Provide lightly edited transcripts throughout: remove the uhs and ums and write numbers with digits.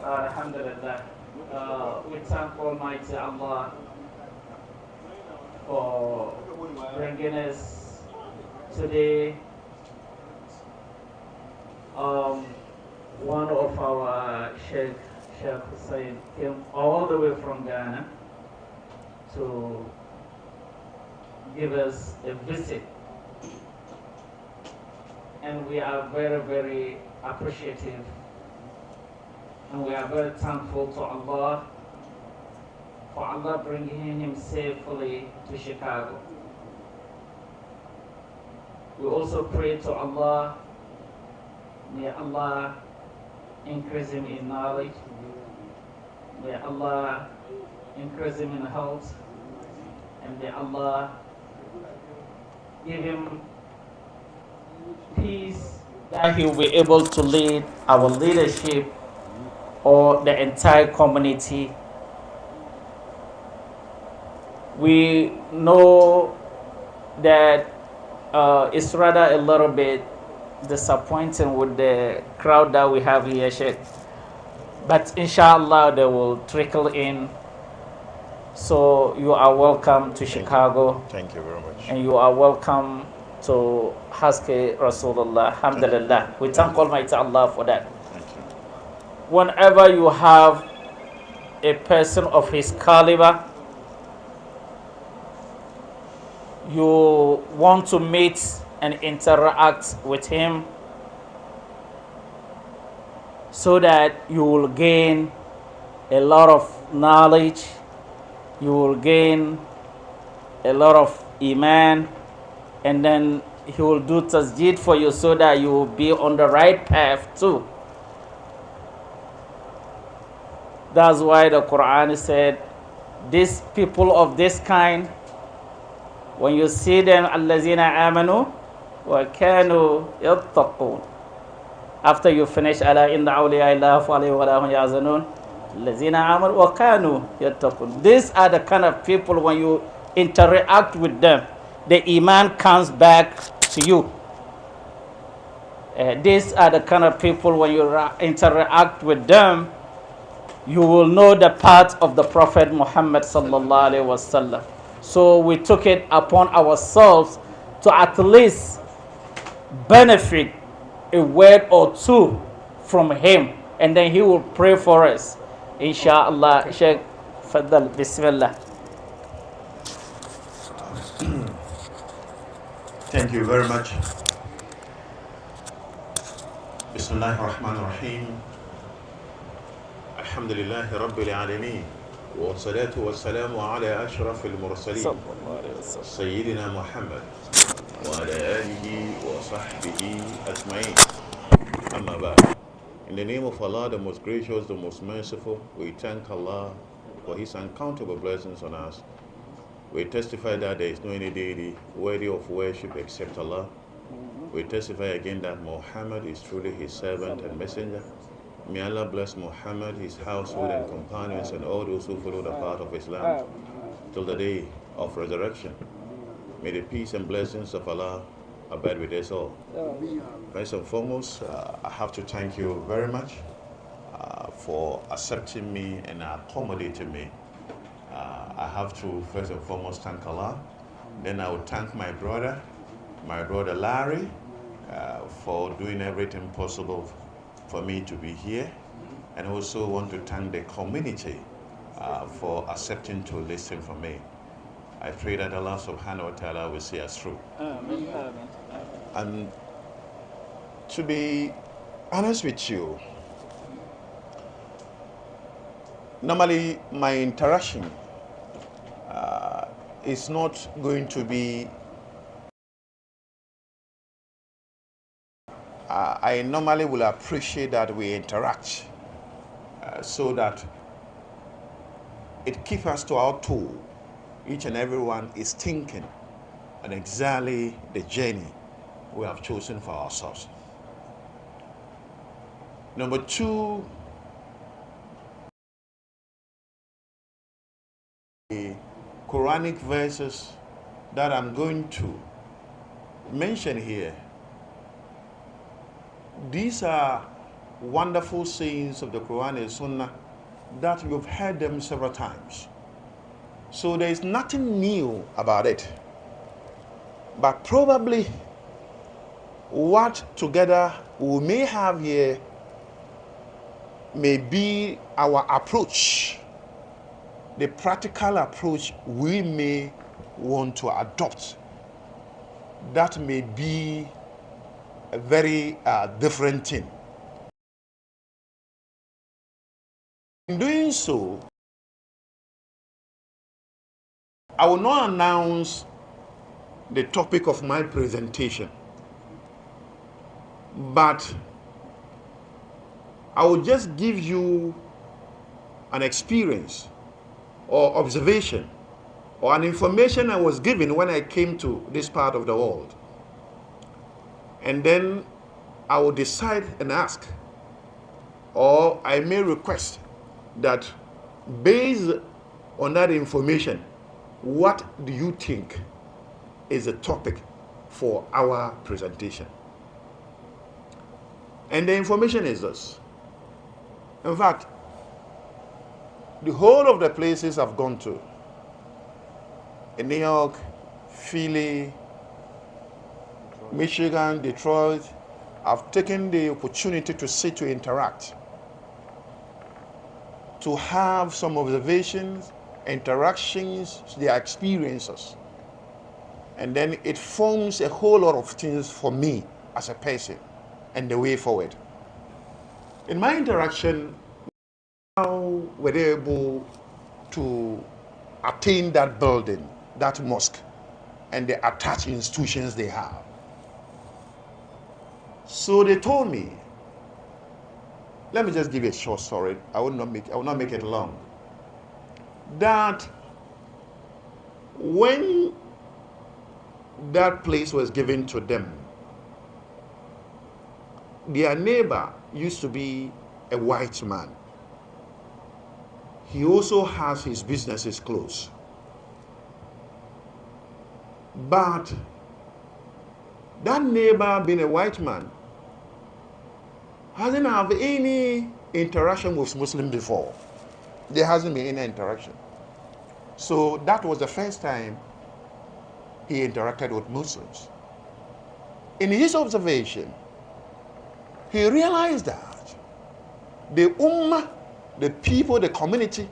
Alhamdulillah. We thank Almighty Allah for bringing us today. One of our Sheikh Husein came all the way from Ghana to give us a visit, and we are very, very appreciative, and we are very thankful to Allah for Allah bringing him safely to Chicago. We also pray to Allah, may Allah increase him in knowledge, may Allah increase him in health, and may Allah give him peace that he will be able to lead our leadership or the entire community. We know that it's rather a little bit disappointing with the crowd that we have here, Sheikh. But inshallah, they will trickle in. So you are welcome to Chicago. Thank you very much. And you are welcome to HASKE Rasulullah. Alhamdulillah. We thank Almighty Allah for that. Thank you. Whenever you have a person of his caliber, you want to meet and interact with him so that you will gain a lot of knowledge, you will gain a lot of iman, and then he will do tasjid for you so that you will be on the right path too. That's why the Quran said, these people of this kind, when you see them, allazina amanu wa kanu yattaqun. After you finish, ala inna awliya illah fa alayhi wa lahum yazanun, allazina amanu wa kanu yattaqun. These are the kind of people, when you interact with them, the iman comes back to you. These are the kind of people, when you interact with them, you will know the path of the Prophet Muhammad sallallahu alaihi wasallam. So we took it upon ourselves to at least benefit a word or two from him, and then he will pray for us. Inshallah, Sheikh Fadal, Bismillah. Thank you very much. Bismillahir Rahmanir Rahim. Alhamdulillahi Rabbil Alameen. والصلاة والسلام على أشرف المرسلين سيدنا محمد وعلى آله وصحبه أجمعين أما بعد. In the name of Allah, the most gracious, the most merciful, we thank Allah for His uncountable blessings on us. We testify that there is no any deity worthy of worship except Allah. We testify again that Muhammad is truly His servant and messenger. May Allah bless Muhammad, his household and companions, and all those who follow the path of Islam till the day of resurrection. May the peace and blessings of Allah abide with us all. First and foremost, I have to thank you very much for accepting me and accommodating me. I have to first and foremost thank Allah. Then I will thank my brother Larry, for doing everything possible for me to be here, and also want to thank the community for accepting to listen for me. I pray that Allah subhanahu wa ta'ala will see us through. Amen. And to be honest with you, normally my interaction is not going to be I normally will appreciate that we interact so that it keeps us to our tool. Each and everyone is thinking on exactly the journey we have chosen for ourselves. Number two, the Quranic verses that I'm going to mention here, these are wonderful sayings of the Quran and Sunnah that you've heard them several times. So there is nothing new about it. But probably what together we may have here may be our approach, the practical approach we may want to adopt. That may be a very different thing. In doing so, I will not announce the topic of my presentation, but I will just give you an experience or observation or an information I was given when I came to this part of the world. And then I will decide and ask, or I may request that based on that information, what do you think is the topic for our presentation? And the information is this. In fact, the whole of the places I've gone to, in New York, Philly, Michigan, Detroit, I've taken the opportunity to sit, to interact, to have some observations, interactions, their experiences. And then it forms a whole lot of things for me as a person and the way forward. In my interaction, how were they able to attain that building, that mosque, and the attached institutions they have? So they told me, let me just give you a short story. I will not make it long. That when that place was given to them, their neighbor used to be a white man. He also has his businesses closed. But that neighbor, being a white man, hasn't had any interaction with Muslims before. There hasn't been any interaction. So that was the first time he interacted with Muslims. In his observation, he realized that the ummah, the people, the community,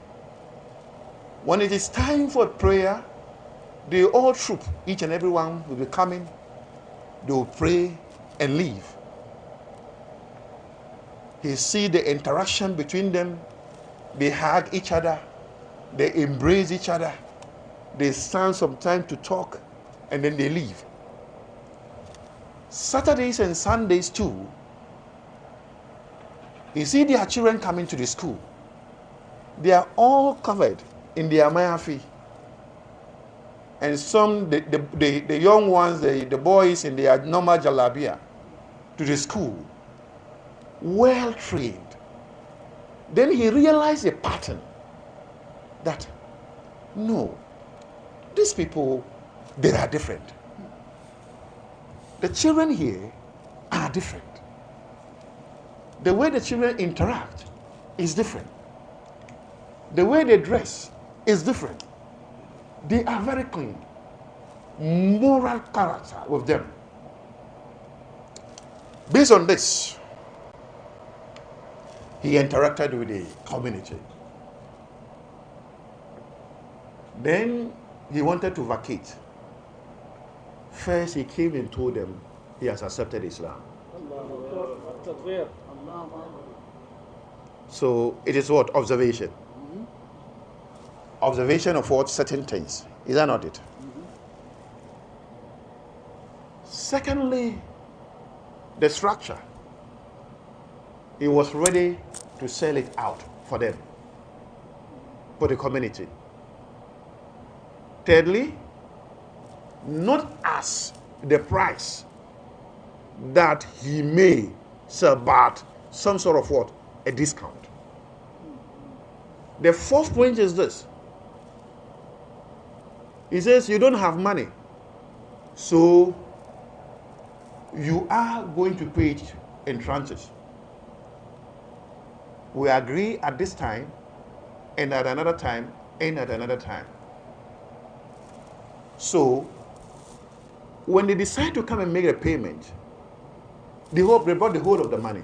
when it is time for prayer, they all troop, each and every one will be coming, they will pray and leave. He see the interaction between them, they hug each other, they embrace each other, they stand some time to talk, and then they leave. Saturdays and Sundays too, you see their children coming to the school. They are all covered in their mayafi. And some, the young ones, the boys in their normal jalabia to the school. Well trained. Then he realized a pattern that, no, these people, they are different. The children here are different. The way the children interact is different. The way they dress is different. They are very clean. Moral character with them. Based on this, he interacted with the community. Then he wanted to vacate. First, he came and told them he has accepted Islam. So it is what? Observation. Observation of what? Certain things. Is that not it? Secondly, the structure. He was ready to sell it out for them, for the community. Thirdly, not as the price that he may sell, but some sort of what? A discount. The fourth point is this. He says you don't have money, so you are going to pay it in tranches. We agree at this time, and at another time, and at another time. So, when they decide to come and make a payment, they brought the whole of the money.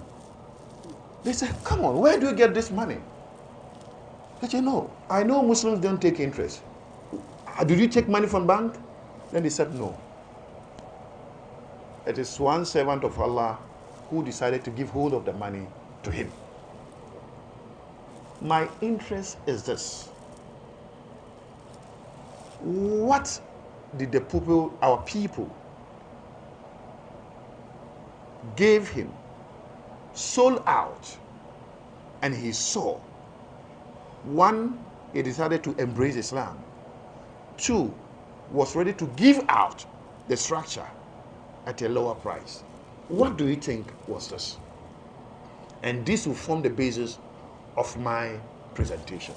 They said, come on, where do you get this money? They said, no, I know Muslims don't take interest. Did you take money from bank? Then they said, no. It is one servant of Allah who decided to give hold of the money to him. My interest is this. What did the people, our people, gave him, sold out, and he saw? One, he decided to embrace Islam. Two, was ready to give out the structure at a lower price. What do you think was this? And this will form the basis of my presentation.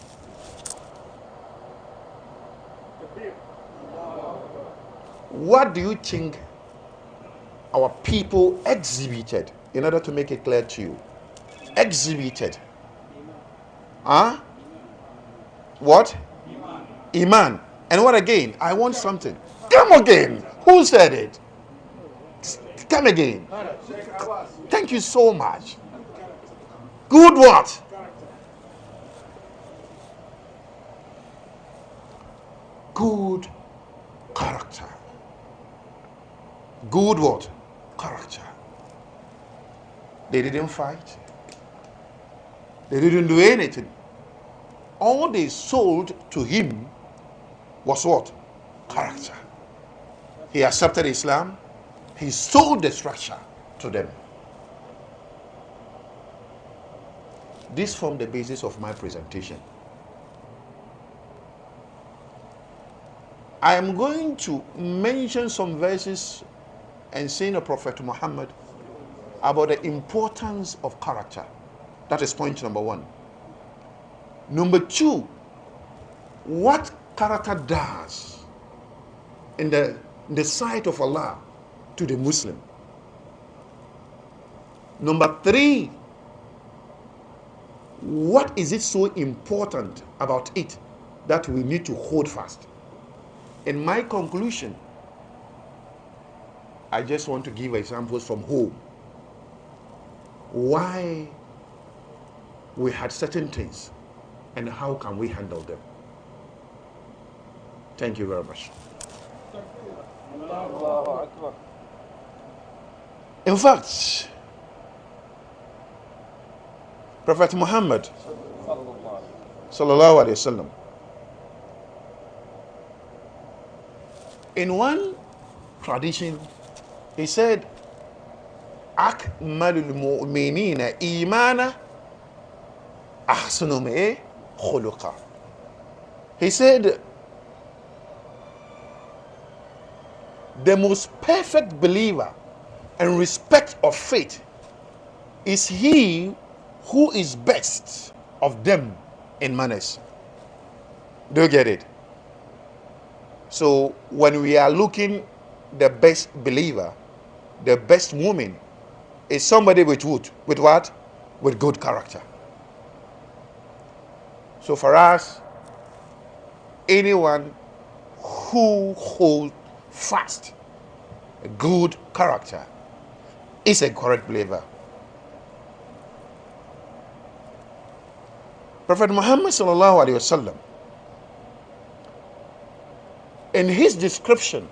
What do you think our people exhibited, in order to make it clear to you? Exhibited. Huh? What? Iman. And what again? I want something. Come again. Who said it? Come again. Thank you so much. Good what? Good character. Good what? Character. They didn't fight. They didn't do anything. All they sold to him was what? Character. He accepted Islam. He sold the structure to them. This formed the basis of my presentation. I am going to mention some verses and saying of Prophet Muhammad about the importance of character. That is point number one. Number two, what character does in the sight of Allah to the Muslim. Number three, what is it so important about it that we need to hold fast? In my conclusion, I just want to give examples from home. Why we had certain things and how can we handle them. Thank you very much. In fact, Prophet Muhammad sallallahu alaihi wasallam, in one tradition, he said, "Akmalul mu'minina imana ahsanuhum khuluqa." He said, the most perfect believer and respect of faith is he who is best of them in manners. Do you get it? So when we are looking the best believer, the best woman is somebody with what? With what? With good character. So for us, anyone who holds fast a good character is a correct believer. Prophet Muhammad sallallahu alaihi wasallam, in his description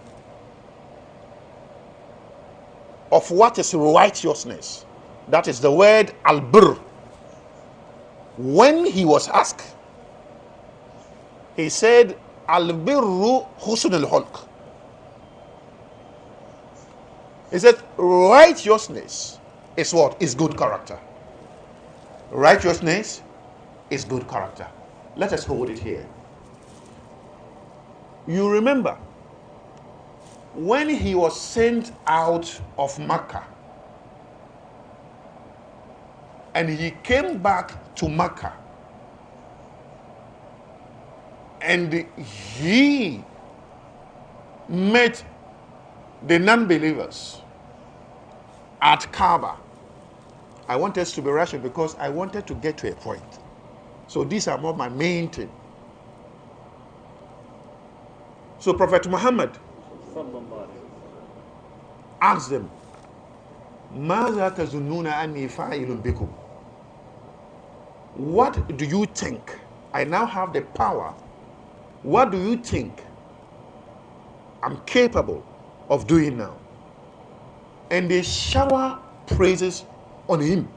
of what is righteousness, that is the word al-birr, when he was asked, he said, al-birru husn al-hulq. He said, righteousness is what? Is good character. Righteousness is good character. Let us hold it here. You remember when he was sent out of Mecca and he came back to Mecca and he met the non-believers at Kaaba. I want us to be rational because I wanted to get to a point. So these are more my main thing. So Prophet Muhammad asked them, ماذا تظنون أني فاعل بكم? What do you think? I now have the power. What do you think I'm capable of doing now? And they shower praises on him.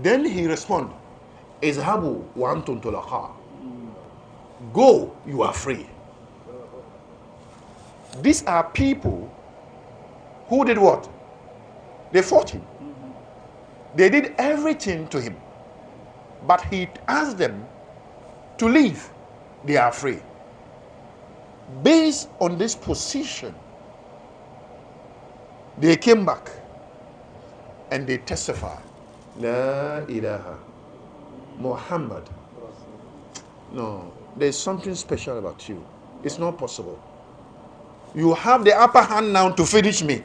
Then he responded, اذهبوا وأنتم طلقاء. Go, you are free. These are people who did what? They fought him. They did everything to him. But he asked them to leave. They are free. Based on this position, they came back and they testified, La ilaha Muhammad. No, there's something special about you. It's not possible. You have the upper hand now to finish me.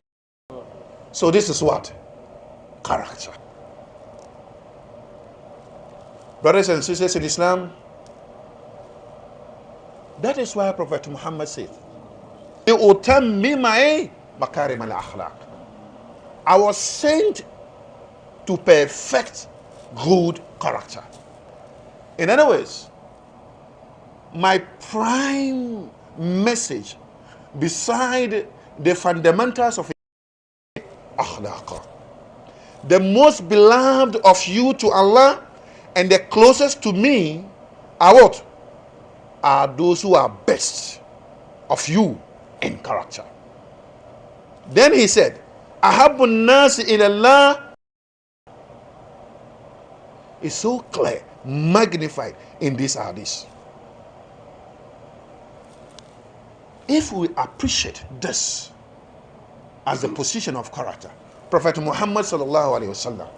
So this is what? Character. Brothers and sisters in Islam, that is why Prophet Muhammad said, I was sent to perfect good character. In other words, my prime message beside the fundamentals of akhlaq, the most beloved of you to Allah and the closest to me are what? Are those who are best of you in character. Then he said, Ahabun nasi ilallah is so clear, magnified in this hadith. If we appreciate this as the position of character, Prophet Muhammad sallallahu alaihi wasallam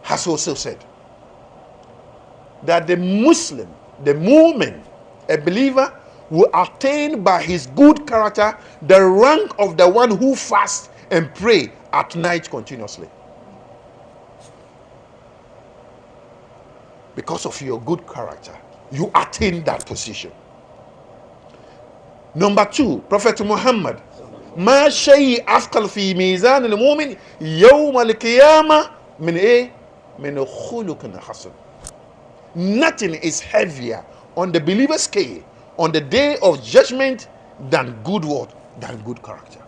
has also said that the Muslim, the mu'min, a believer, will attain by his good character the rank of the one who fasts and pray at night continuously. Because of your good character, you attain that position. Number two, Prophet Muhammad, ما شيء أثقل في ميزان المؤمن يوم القيامة من إيه؟ من خلق حسن. Nothing is heavier on the believer's scale on the day of judgment than good word, than good character.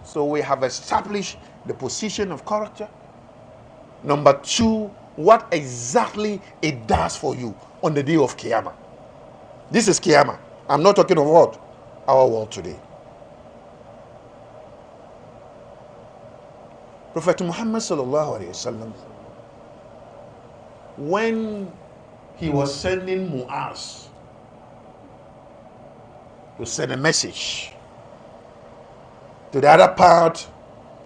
So we have established the position of character. Number two, what exactly it does for you on the day of Qiyamah. This is Qiyamah. I'm not talking of what? Our world today. Prophet Muhammad sallallahu alaihi wasallam, when he was sending Mu'az to send a message to the other part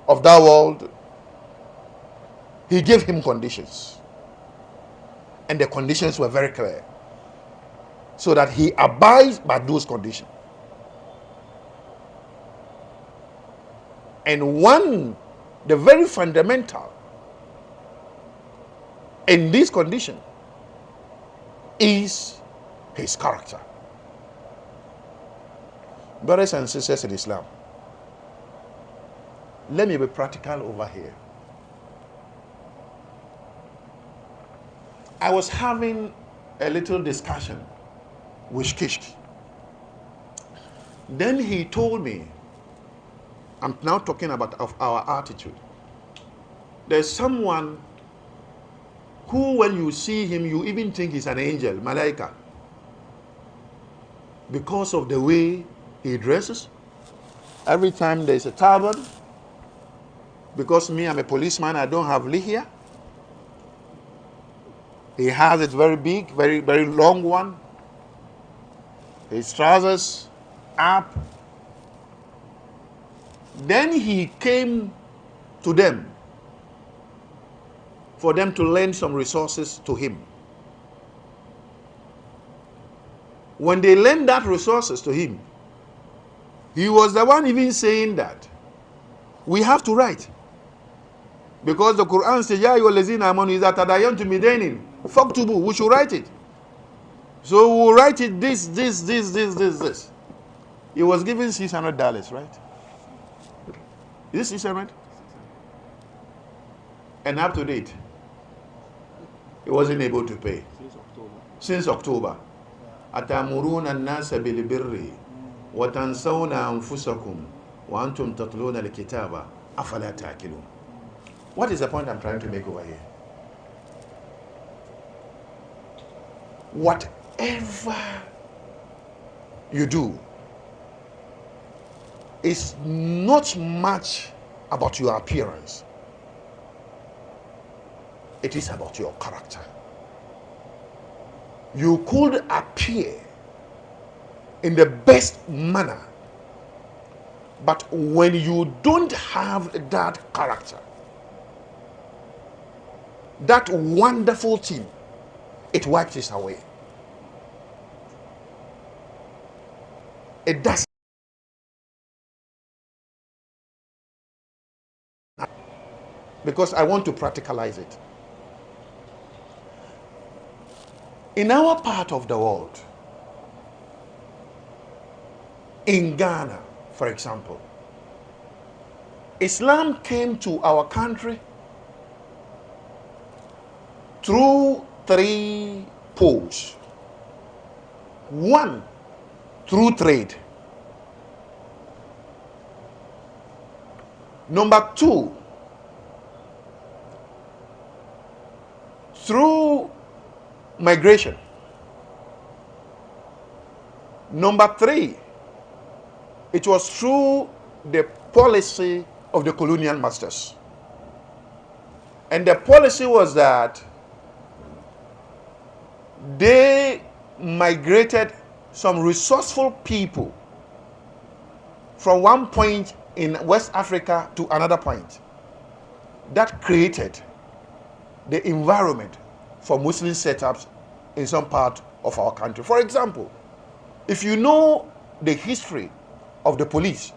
of that world, he gave him conditions. And the conditions were very clear. So that he abides by those conditions. And one, the very fundamental in this condition is his character. Brothers and sisters in Islam, let me be practical over here. I was having a little discussion with Kishki. Then he told me, I'm now talking about of our attitude. There's someone who, when you see him, you even think he's an angel, malaika, because of the way he dresses. Every time there's a turban, because me, I'm a policeman, I don't have lihya. He has it very big, very, very long one. His trousers up. Then he came to them for them to lend some resources to him. When they lend that resources to him, he was the one even saying that we have to write. Because the Quran says, Ya ayyuhallazina amanu idha tadayantum bidainin faktubu. We should write it. So we'll write it this. He was given $600, right? Is this 600? And up to date, he wasn't able to pay. Since October. أتأمرون الناس بالبر وتنسون أنفسكم وأنتم تتلون الكتاب أفلا تأكلون. What is the point I'm trying to make over here? Whatever you do is not much about your appearance. It is about your character. You could appear in the best manner, but when you don't have that character, that wonderful thing, it wipes it away. It does. Because I want to practicalize it. In our part of the world, in Ghana, for example, Islam came to our country through 3 poles. 1, through trade. Number 2, through migration. Number 3, it was through the policy of the colonial masters. And the policy was that they migrated some resourceful people from one point in West Africa to another point. That created the environment for Muslim setups in some part of our country. For example, if you know the history of the police,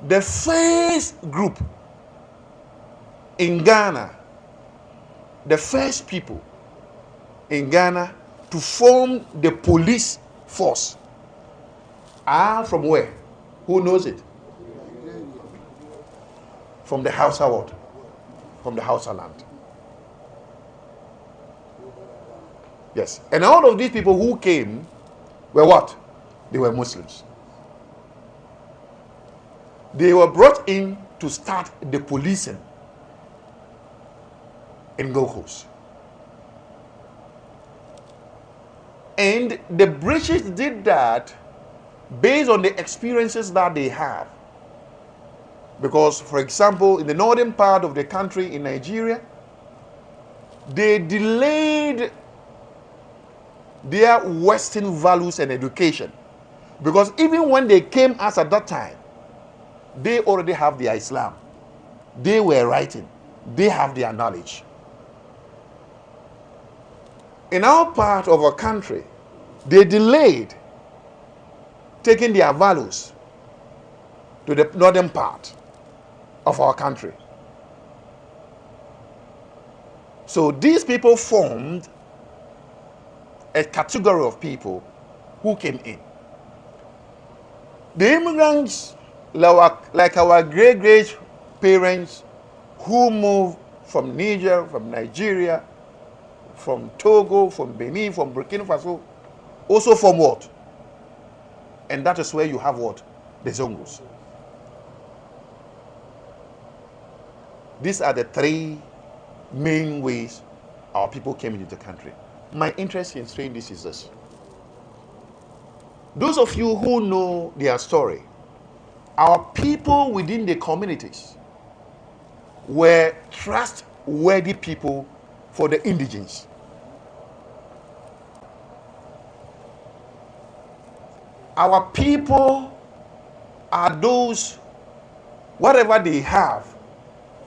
the first group in Ghana, the first people in Ghana to form the police force are from where? Who knows it? From the Hausa world, from the Hausa land. Yes. And all of these people who came were what? They were Muslims. They were brought in to start the policing in Gold Coast. And the British did that based on the experiences that they have. Because, for example, in the northern part of the country in Nigeria, they delayed their Western values and education. Because even when they came us at that time, they already have their Islam. They were writing. They have their knowledge. In our part of our country, they delayed taking their values to the northern part of our country. So these people formed a category of people who came in. The immigrants, like our great parents who moved from Niger, from Nigeria, from Togo, from Benin, from Burkina Faso, also from what? And that is where you have what? The Zongos. These are the 3 main ways our people came into the country. My interest in saying this is this. Those of you who know their story, our people within the communities were trustworthy people for the indigenes. Our people are those, whatever they have,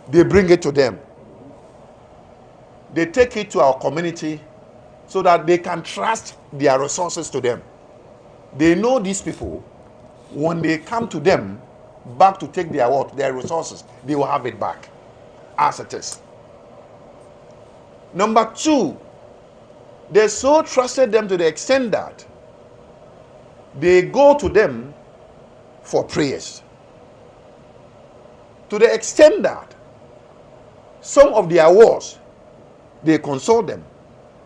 they bring it to them. They take it to our community so that they can trust their resources to them. They know these people, when they come to them back to take their resources, they will have it back. as it is. Number two, they so trusted them to the extent that they go to them for prayers. To the extent that some of their wars, they consult them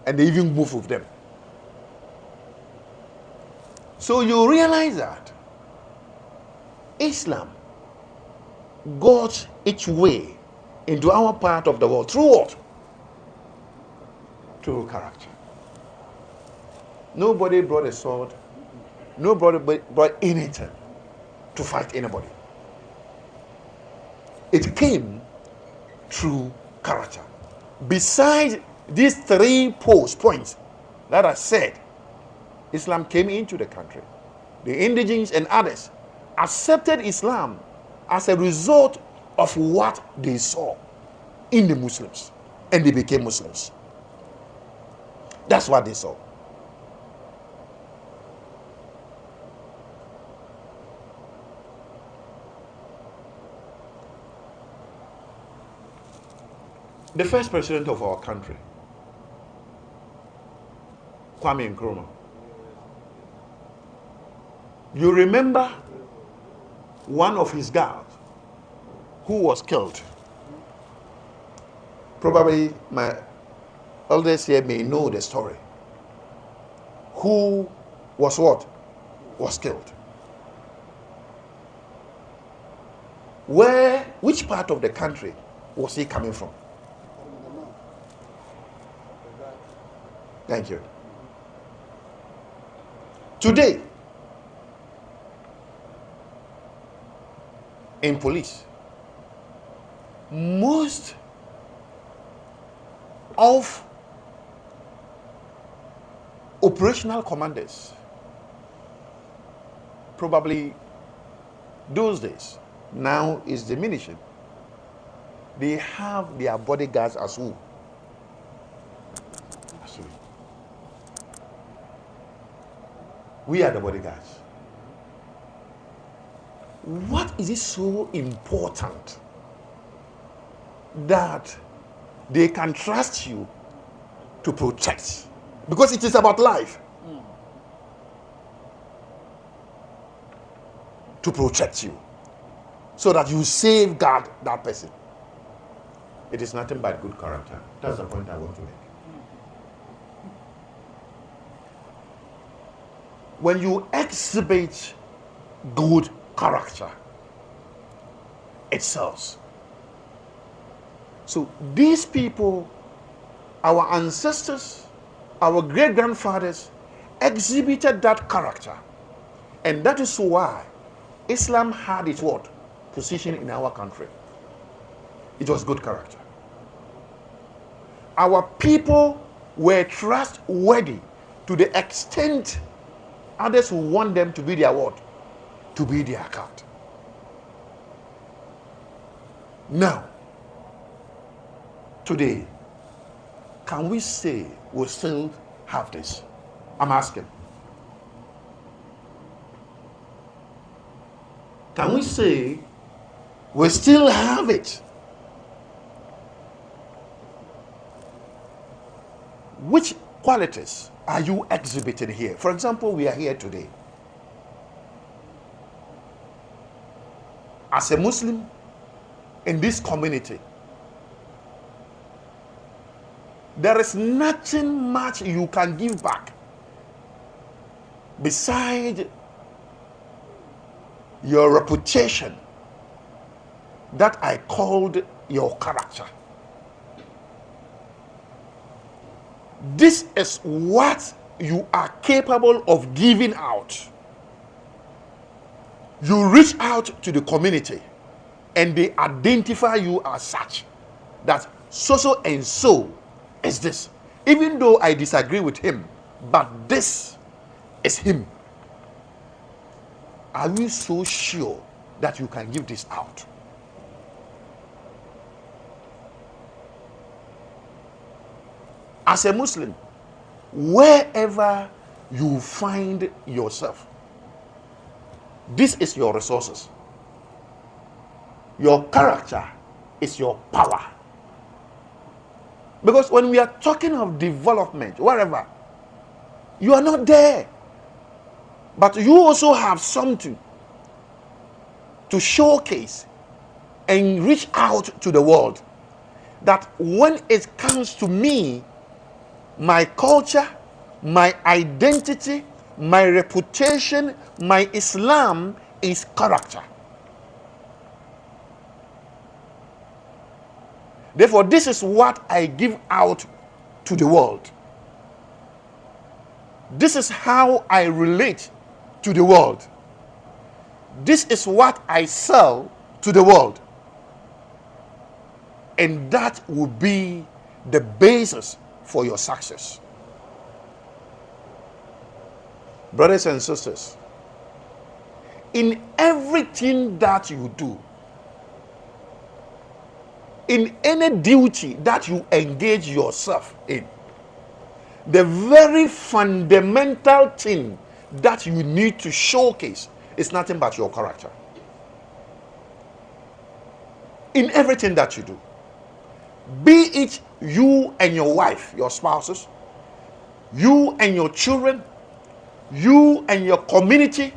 and they even move with them. So you realize that Islam got its way into our part of the world through what? Through character. Nobody brought a sword. Nobody brought anything to fight anybody. It came through character. Besides these three points that I said, Islam came into the country. The indigenous and others accepted Islam as a result of what they saw in the Muslims, and they became Muslims. That's what they saw. The first president of our country, Kwame Nkrumah. You remember one of his guards who was killed. Probably my elders here may know the story. Who was what? Was killed. Which part of the country was he coming from? Thank you. Today, in police, most of operational commanders, probably those days, now is diminishing. They have their bodyguards as who? We are the bodyguards. What is it so important that they can trust you to protect? Because it is about life. To protect you, so that you safeguard that person. It is nothing but good character. That's the point I want to make. When you exhibit good character, it sells. So these people, our ancestors, our great-grandfathers, exhibited that character. And that is why Islam had its what? Position in our country. It was good character. Our people were trustworthy to the extent others who want them to be their what? To be their account. Now, today, can we say we still have this? I'm asking. Can we say we still have it? Which qualities are you exhibiting here? For example, we are here today. As a Muslim in this community, there is nothing much you can give back beside your reputation that I called your character. This is what you are capable of giving out. You reach out to the community and they identify you as such, that so and so is this. Even though I disagree with him, but this is him. Are you so sure that you can give this out? As a Muslim, wherever you find yourself, this is your resources. Your character is your power Because when we are talking of development, wherever, you are not there. But you also have something to showcase and reach out to the world. That when it comes to me, my culture, my identity, my reputation, my Islam is character. Therefore, this is what I give out to the world. This is how I relate to the world. This is what I sell to the world. And that will be the basis for your success. Brothers and sisters, in everything that you do, in any duty that you engage yourself in, the very fundamental thing that you need to showcase is nothing but your character. In everything that you do, be it you and your wife, your spouses, you and your children, you and your community,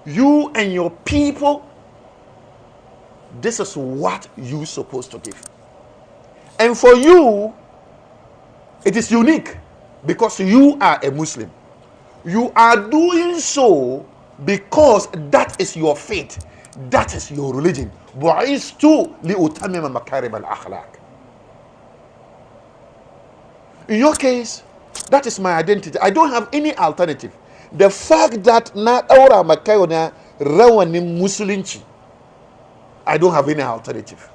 you and your people, this is what you're supposed to give. And for you, it is unique because you are a Muslim. You are doing so because that is your faith, that is your religion. In your case, that is my identity. I don't have any alternative. The fact that na aura makayona rawani Muslimci, I don't have any alternative.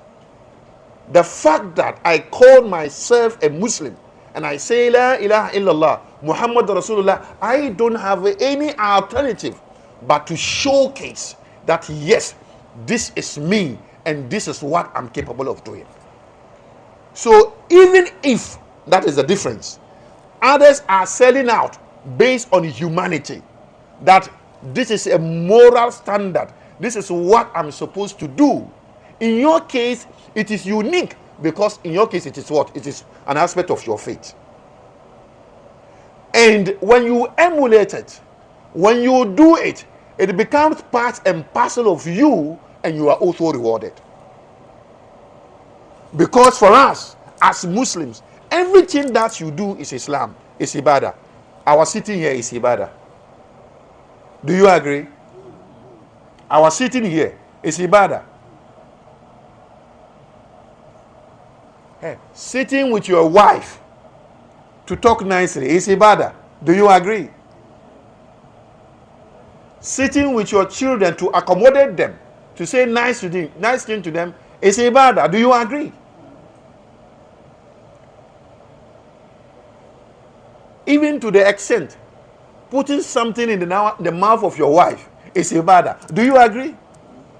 The fact that I call myself a Muslim and I say La ilaha illallah Muhammad Rasulullah, I don't have any alternative but to showcase that yes, this is me and this is what I'm capable of doing. So even if that is the difference, others are selling out based on humanity, that this is a moral standard, this is what I'm supposed to do. In your case, it is unique because in your case, it is what? It is an aspect of your faith. And when you emulate it, when you do it, it becomes part and parcel of you, and you are also rewarded. Because for us, as Muslims, everything that you do is Islam, is ibadah. Our sitting here is ibadah. Do you agree? Our sitting here is ibadah. Hey, sitting with your wife to talk nicely is ibadah. Do you agree? Sitting with your children to accommodate them, to say nice thing to them is ibadah. Do you agree? Even to the extent putting something in the mouth of your wife is ibadah. Do you agree?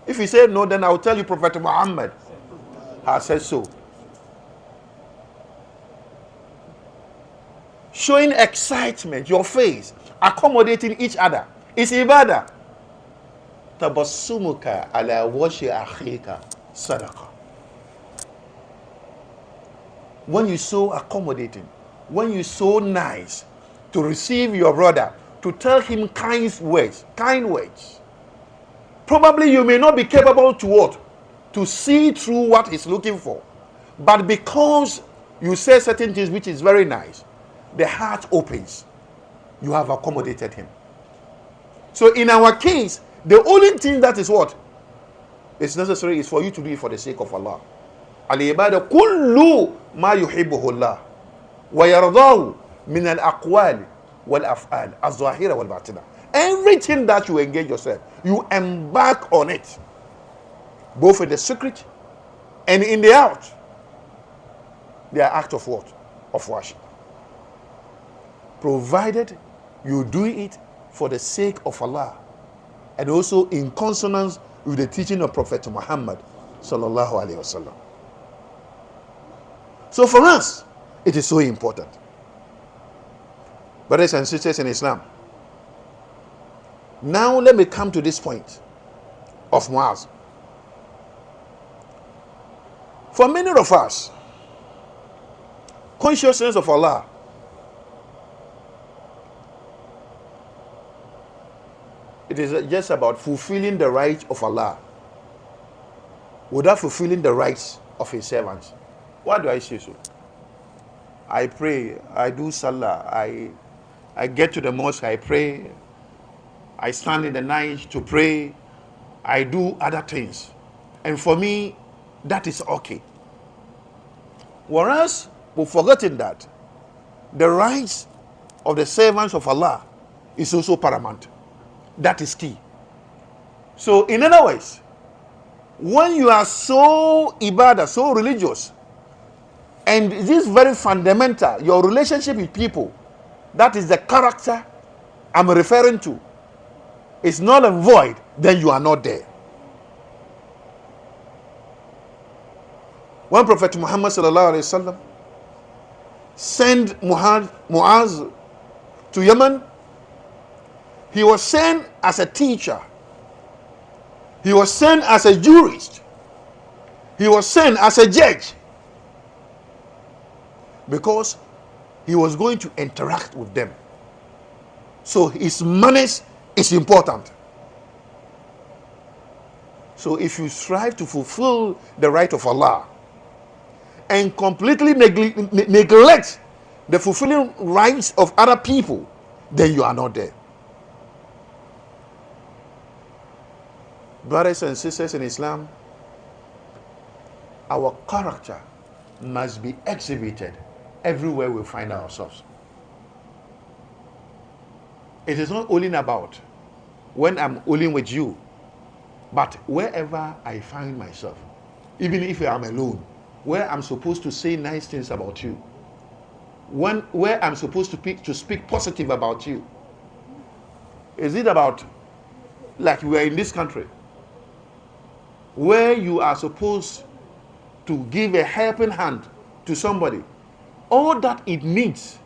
If you say no, then I will tell you Prophet Muhammad has said so. Showing excitement, your face, accommodating each other is ibadah. Tabassumuka ala washi akhika sadaqa. When you're so accommodating, when you're so nice to receive your brother, to tell him kind words, probably you may not be capable to what? To see through what he's looking for. But because you say certain things which is very nice, the heart opens. You have accommodated him. So in our case, the only thing that is what is necessary is for you to do it for the sake of Allah. Al-ibada kullu ma yuhibbuhu Allah wa yardahu min al-aqwal wal-af'al az-zahira wal-batina. Everything that you engage yourself, you embark on it, both in the secret and in the out. They are acts of what? Of worship. Provided you do it for the sake of Allah and also in consonance with the teaching of Prophet Muhammad sallallahu alaihi wasallam. So for us, it is so important. Brothers and sisters in Islam, now let me come to this point of Muaz. For many of us, consciousness of Allah it is just about fulfilling the rights of Allah without fulfilling the rights of his servants. Why do I say so? I pray, I do salah, I get to the mosque, I pray, I stand in the night to pray, I do other things. And for me, that is okay. Whereas, we've forgotten that the rights of the servants of Allah is also paramount. That is key. So, in other words, when you are so ibadah, so religious, and this is very fundamental, your relationship with people, that is the character I'm referring to, is null and void, then you are not there. When Prophet Muhammad sallallahu alaihi wasallam sent Muaz to Yemen, he was sent as a teacher. He was sent as a jurist. He was sent as a judge. Because he was going to interact with them. So his manners is important. So if you strive to fulfill the right of Allah and completely neglect the fulfilling rights of other people, then you are not there. Brothers and sisters in Islam, our character must be exhibited everywhere we find ourselves. It is not only about when I'm only with you, but wherever I find myself, even if I'm alone, where I'm supposed to say nice things about you, where I'm supposed to speak positive about you. Is it about, like we are in this country, where you are supposed to give a helping hand to somebody? All that it needs,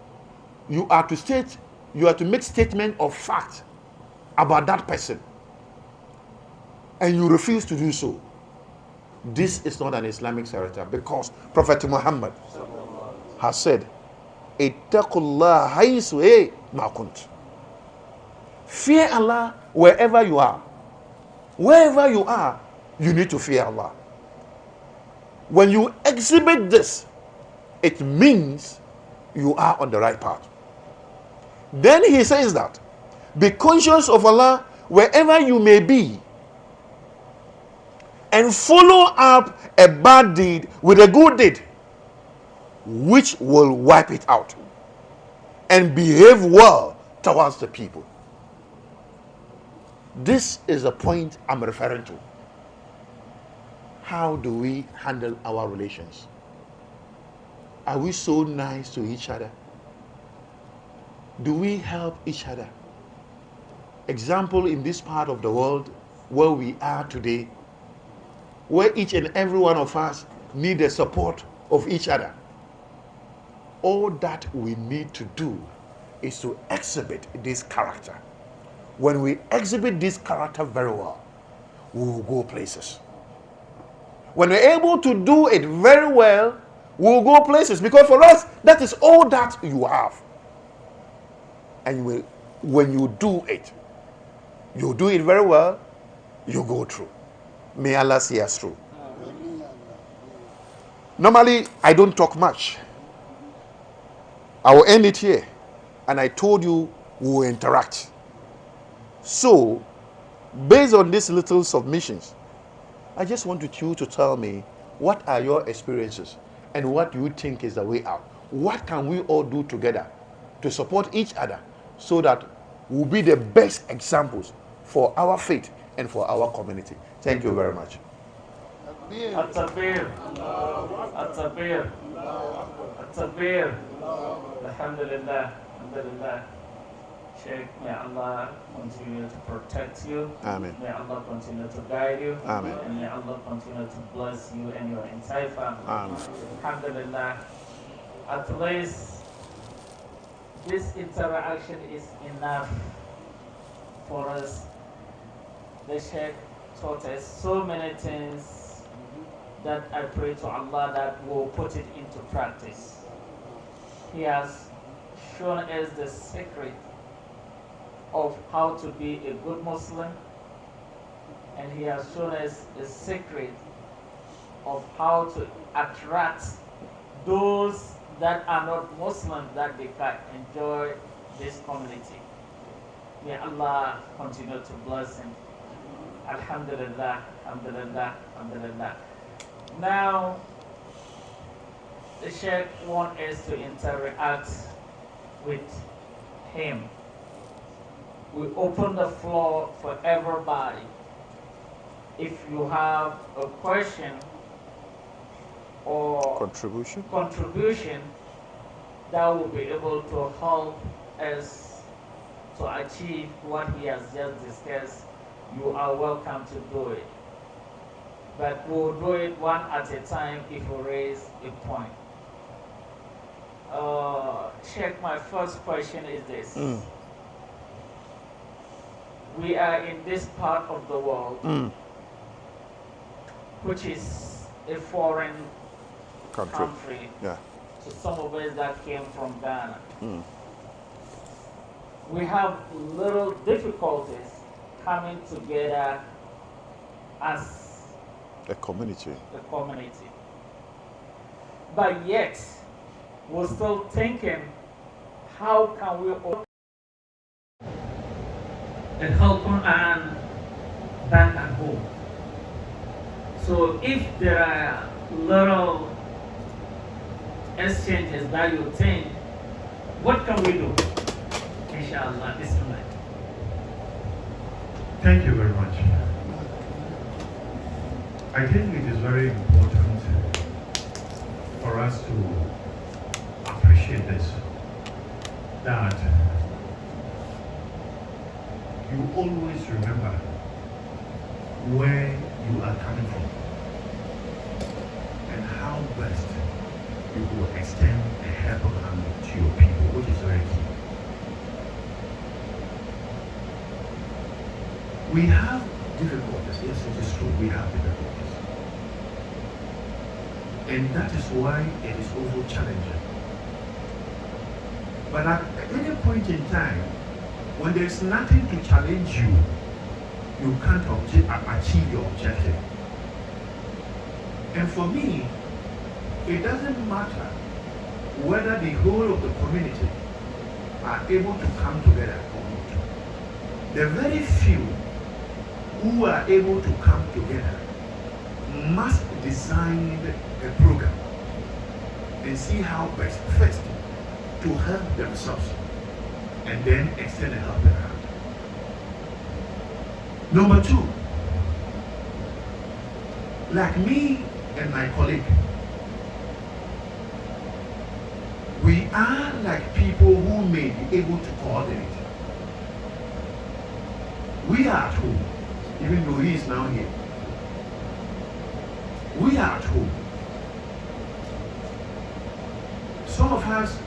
you are to make statement of fact about that person, and you refuse to do so. This is not an Islamic character, because Prophet Muhammad has said, "Ittaqullah haythu ma kunt." Fear Allah wherever you are. Wherever you are, you need to fear Allah. When you exhibit this, it means you are on the right path. Then he says that, be conscious of Allah wherever you may be, and follow up a bad deed with a good deed, which will wipe it out, and behave well towards the people. This is the point I'm referring to. How do we handle our relations? Are we so nice to each other? Do we help each other? Example, in this part of the world where we are today, where each and every one of us need the support of each other. All that we need to do is to exhibit this character. When we exhibit this character very well, we will go places. When we're able to do it very well, we will go places, because for us, that is all that you have. And when you do it, you do it very well, you go through. May Allah see us through. Normally, I don't talk much. I will end it here. And I told you we will interact. So, based on these little submissions, I just wanted you to tell me, what are your experiences and what do you think is the way out? What can we all do together to support each other so that we'll be the best examples for our faith and for our community? Thank you very much. At-Takbir. At-Takbir. At-Takbir. Alhamdulillah. Alhamdulillah. Sheikh, may Allah continue to protect you. Amen. May Allah continue to guide you. Amen. And may Allah continue to bless you and your entire family. Amen. Alhamdulillah. At least this interaction is enough for us. The Sheikh taught us so many things that I pray to Allah that we'll put it into practice. He has shown us the secret of how to be a good Muslim, and he has shown us a secret of how to attract those that are not Muslims, that they can enjoy this community. May Allah continue to bless him. Alhamdulillah, alhamdulillah, alhamdulillah. Now, the Sheikh wants us to interact with him. We open the floor for everybody. If you have a question or contribution that will be able to help us to achieve what he has just discussed, you are welcome to do it. But we'll do it one at a time if you raise a point. Sheikh, my first question is this. We are in this part of the world, which is a foreign country to some of us that came from Ghana. We have little difficulties coming together as a community. But yet, we're still thinking, how can we help and back at home? So if there are little exchanges that you think, what can we do? Inshallah, Bismillah. Thank you very much. I think it is very important for us to appreciate this, that you always remember where you are coming from and how best you will extend a helping hand to your people, which is very key. We have difficulties. Yes, it is true. We have difficulties. And that is why it is also challenging. But at any point in time, when there is nothing to challenge you, you can't achieve your objective. And for me, it doesn't matter whether the whole of the community are able to come together or not. The very few who are able to come together must design a program and see how best first to help themselves and then extend a helping hand. Number two, like me and my colleague, we are like people who may be able to coordinate. We are at home, even though he is now here. We are at home. Some of us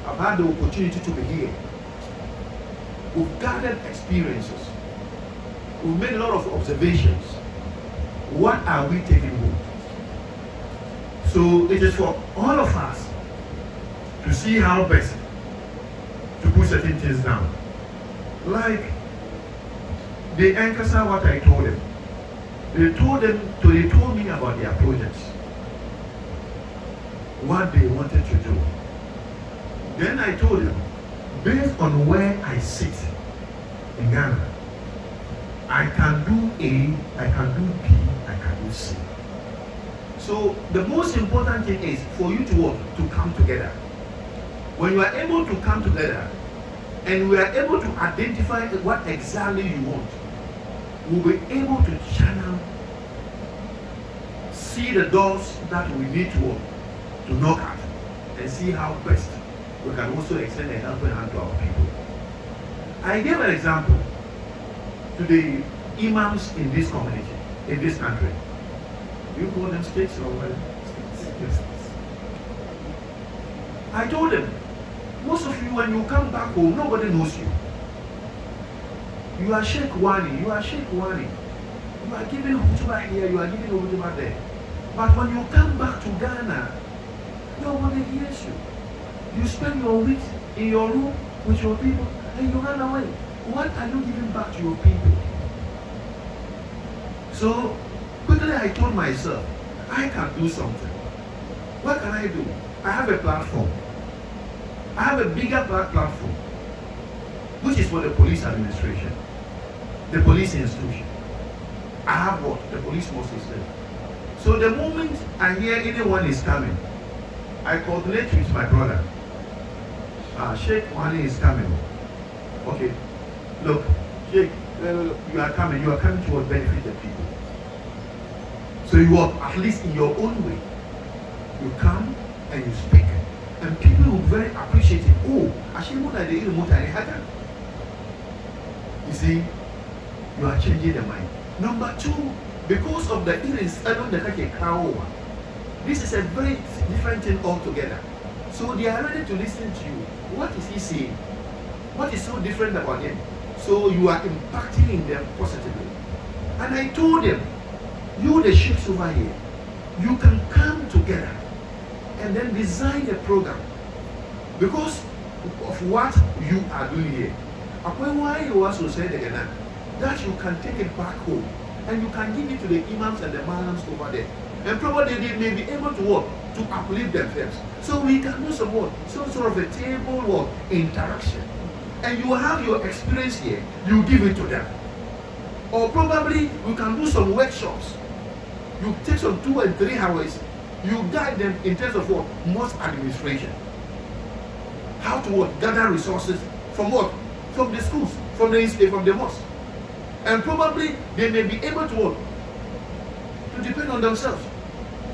have had the opportunity to be here. We've gathered experiences. We've made a lot of observations. What are we taking home? So it is for all of us to see how best to put certain things down. Like the Ankasa, what I told them. They told me about their projects, what they wanted to do. Then I told them, based on where I sit in Ghana, I can do A, I can do B, I can do C. So the most important thing is for you to come together. When you are able to come together and we are able to identify what exactly you want, we'll be able to channel, see the doors that we need to knock at, and see how best we can also extend a helping hand to our people. I gave an example to the imams in this community, in this country. Do you call them states or what? Yes. I told them, most of you, when you come back home, nobody knows you. You are Sheikh Wani, you are Sheikh Wani. You are giving khutbah here, you are giving khutbah there. But when you come back to Ghana, nobody hears you. You spend your weeks in your room with your people and you run away. What are you giving back to your people? So quickly I told myself, I can do something. What can I do? I have a platform. I have a bigger platform, which is for the police administration, the police institution. I have what? The police force system. So the moment I hear anyone is coming, I coordinate with my brother. Sheikh Wani is coming. Okay, look, Sheikh, you are coming to benefit the people. So you are, at least in your own way, you come and you speak. And people will very appreciate it. Oh, you see, you are changing the mind. Number two, because of the this is a very different thing altogether. So they are ready to listen to you. What is he saying? What is so different about him? So you are impacting in them positively. And I told them, you the sheikhs over here, you can come together and then design a program because of what you are doing here. Why you also say that you can take it back home and you can give it to the imams and the malams over there. And probably they may be able to work to uplift themselves. So we can do some work, some sort of a table work interaction. And you have your experience here, you give it to them. Or probably we can do some workshops. You take some 2 and 3 hours, you guide them in terms of what? Mosque administration. How to what? Gather resources from what? From the schools, from the mosque. And probably they may be able to what? To depend on themselves.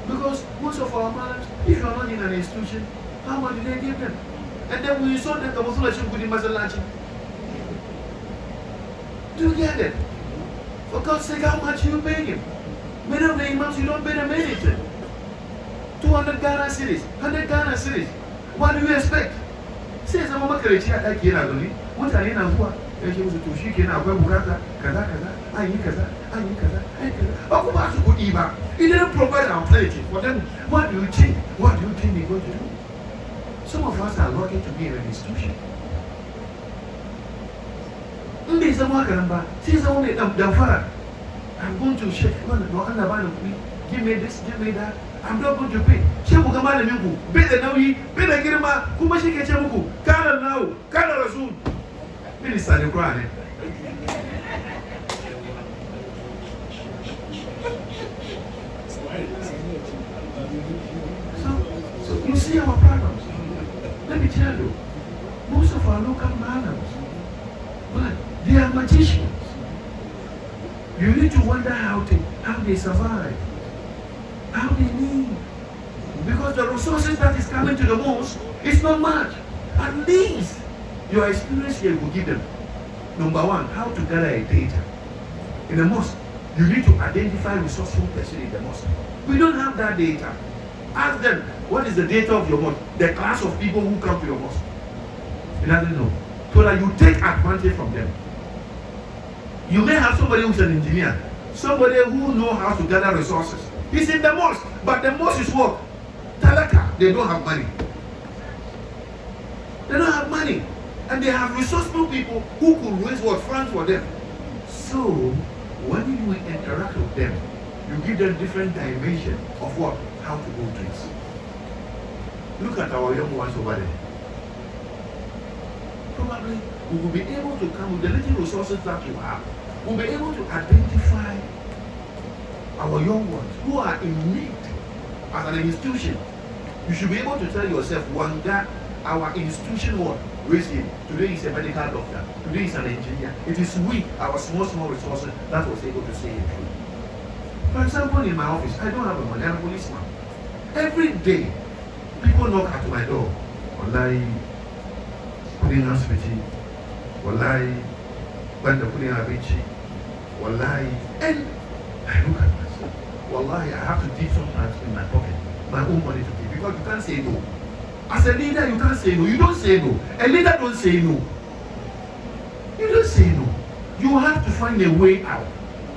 Because most of our mothers, if you are not in an institution, how much do they give them? And then we saw them, do you get it? For God's sake, how much you pay him? Many of the imams, you don't pay them anything. 200 Ghana cities, 100 Ghana cities. What do you expect? Says a mama can I can't what are you now? And she was to she can have Kaza, I he didn't provide an alternative for them. What do you think? What do you think they're going to do? Some of us are lucky to be in an institution. I'm going to shake give me this, give me that. I'm not going to pay. Better now, better get him out. Who must get Chamuku? Kala now, Kala Rasoon. Minister, the crying. So you see our problems. Let me tell you, most of our local malams, but they are magicians. You need to wonder how they survive, how they live. Because the resources that is coming to the mosque is not much. At least your experience here will give them. Number one, how to gather a data. In the mosque, you need to identify resourceful person in the mosque. We don't have that data. Ask them, what is the data of your mosque? The class of people who come to your mosque. You doesn't know. So that you take advantage from them. You may have somebody who's an engineer, somebody who knows how to gather resources. He's in the mosque, but the mosque is what? Talaka. They don't have money. They don't have money. And they have resourceful people who could raise what? Funds for them. So, when you interact with them, you give them different dimension of what? How to do things. Look at our young ones over there. Probably we will be able to come with the little resources that you have. We'll be able to identify our young ones who are in need as an institution. You should be able to tell yourself, one guy, our institution what? Raise him. Today he's a medical doctor. Today he's an engineer. It is we, our small resources, that was able to say it true. For example, in my office, I don't have a money. I'm a policeman. Every day, people knock at my door. Wallahi, putting hospital. Wallahi, when the putting a beach. Wallahi, and I look at myself. Wallahi, I have to dig sometimes in my pocket, my own money to give, because you can't say no. As a leader, you can't say no. You don't say no. A leader don't say no. You don't say no. You have to find a way out.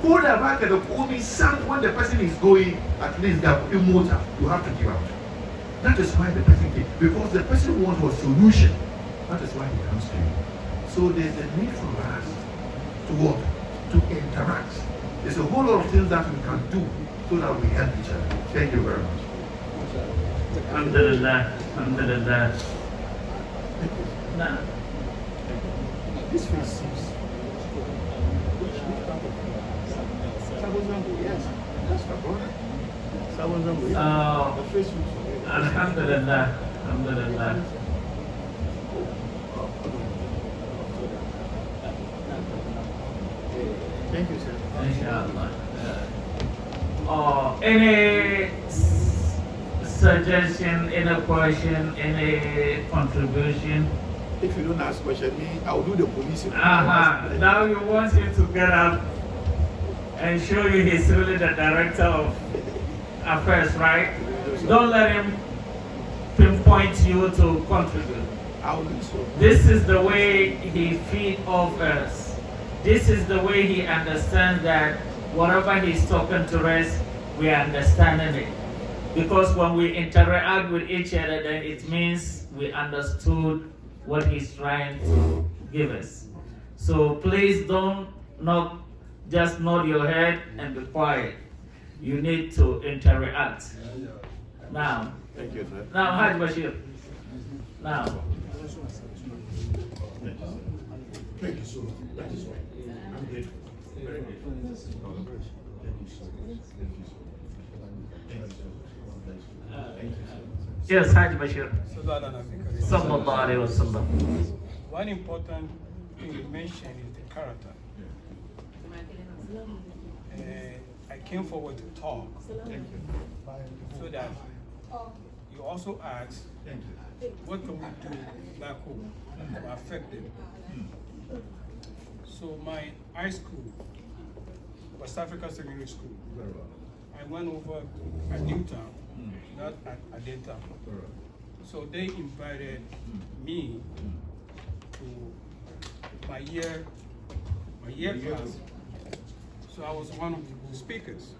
Go the back at the only sound when the person is going, at least the motor, you have to give out. That is why the person came. Because the person wants a solution. That is why he comes to you. So there's a need for us to what? To interact. There's a whole lot of things that we can do so that we help each other. Thank you very much. Alhamdulillah. Alhamdulillah. Nah. This face. Yes. That's my brother. Alhamdulillah. Alhamdulillah. Thank you, sir. Inshallah. Any suggestion, any question, any contribution? If you don't ask question, me, I'll do the police. Now you want him to get up and show you he's really the director of affairs, right? Don't let him pinpoint you to contribute. I'll do so. This is the way he feeds off us. This is the way he understands that whatever he's talking to us, we are understanding it. Because when we interact with each other, then it means we understood what he's trying to give us. So please don't just nod your head and be quiet. You need to interact. Now, Thank you, sir. now, Hajj Bashir. Now. Thank you so much. That is right. I'm grateful. Very grateful. Thank you so much. Yes, Hajj Bashir. Sallallahu Alaihi Wasallam. One important thing you mentioned is the character. I came forward to talk so that you also asked what can we do back home to affect them. So my high school, West Africa Secondary School, I went over at Newtown, not at Adentown. So they invited me to my year class. So I was one of the speakers.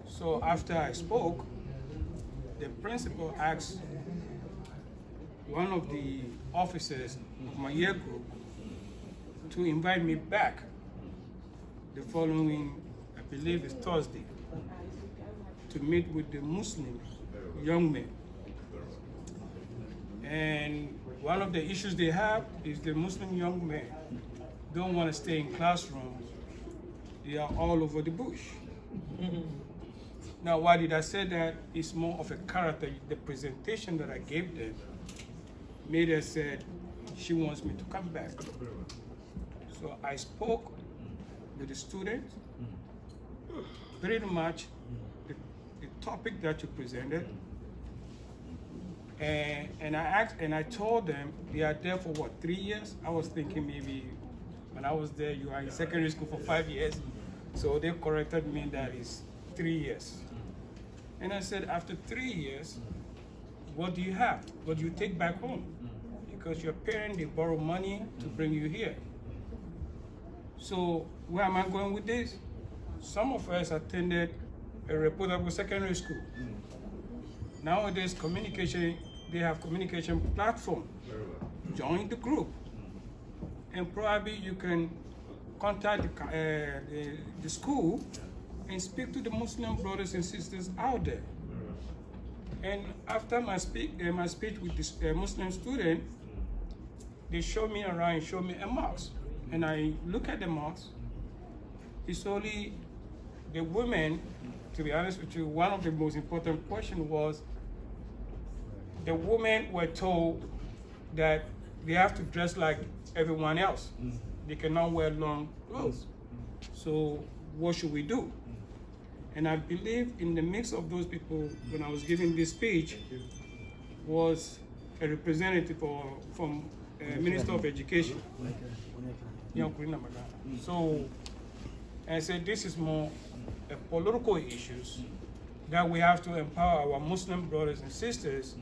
So after I spoke, the principal asked one of the officers of my year group to invite me back the following, I believe it's Thursday, to meet with the Muslim young men. And one of the issues they have is the Muslim young men don't want to stay in classrooms. They are all over the bush. Now, why did I say that? It's more of a character. The presentation that I gave them made her said she wants me to come back. So I spoke with the students, pretty much the topic that you presented, and I asked, and I told them they are there for what, 3 years? I was thinking maybe when I was there, you are in secondary school for 5 years. So they corrected me that it's 3 years. And I said, after 3 years, what do you have? What do you take back home? Because your parents, they borrow money to bring you here. So where am I going with this? Some of us attended a reputable secondary school. Nowadays, communication, they have communication platform. Join the group. And probably you can contact the school and speak to the Muslim brothers and sisters out there. And after my speech with this Muslim student, they showed me around and showed me a mosque. And I look at the mosque, it's only the women, to be honest with you, one of the most important questions was, the women were told that they have to dress like everyone else. They cannot wear long clothes. So what should we do? And I believe in the mix of those people, when I was giving this speech, was a representative from Minister of Education. So I said this is more a political issues that we have to empower our Muslim brothers and sisters.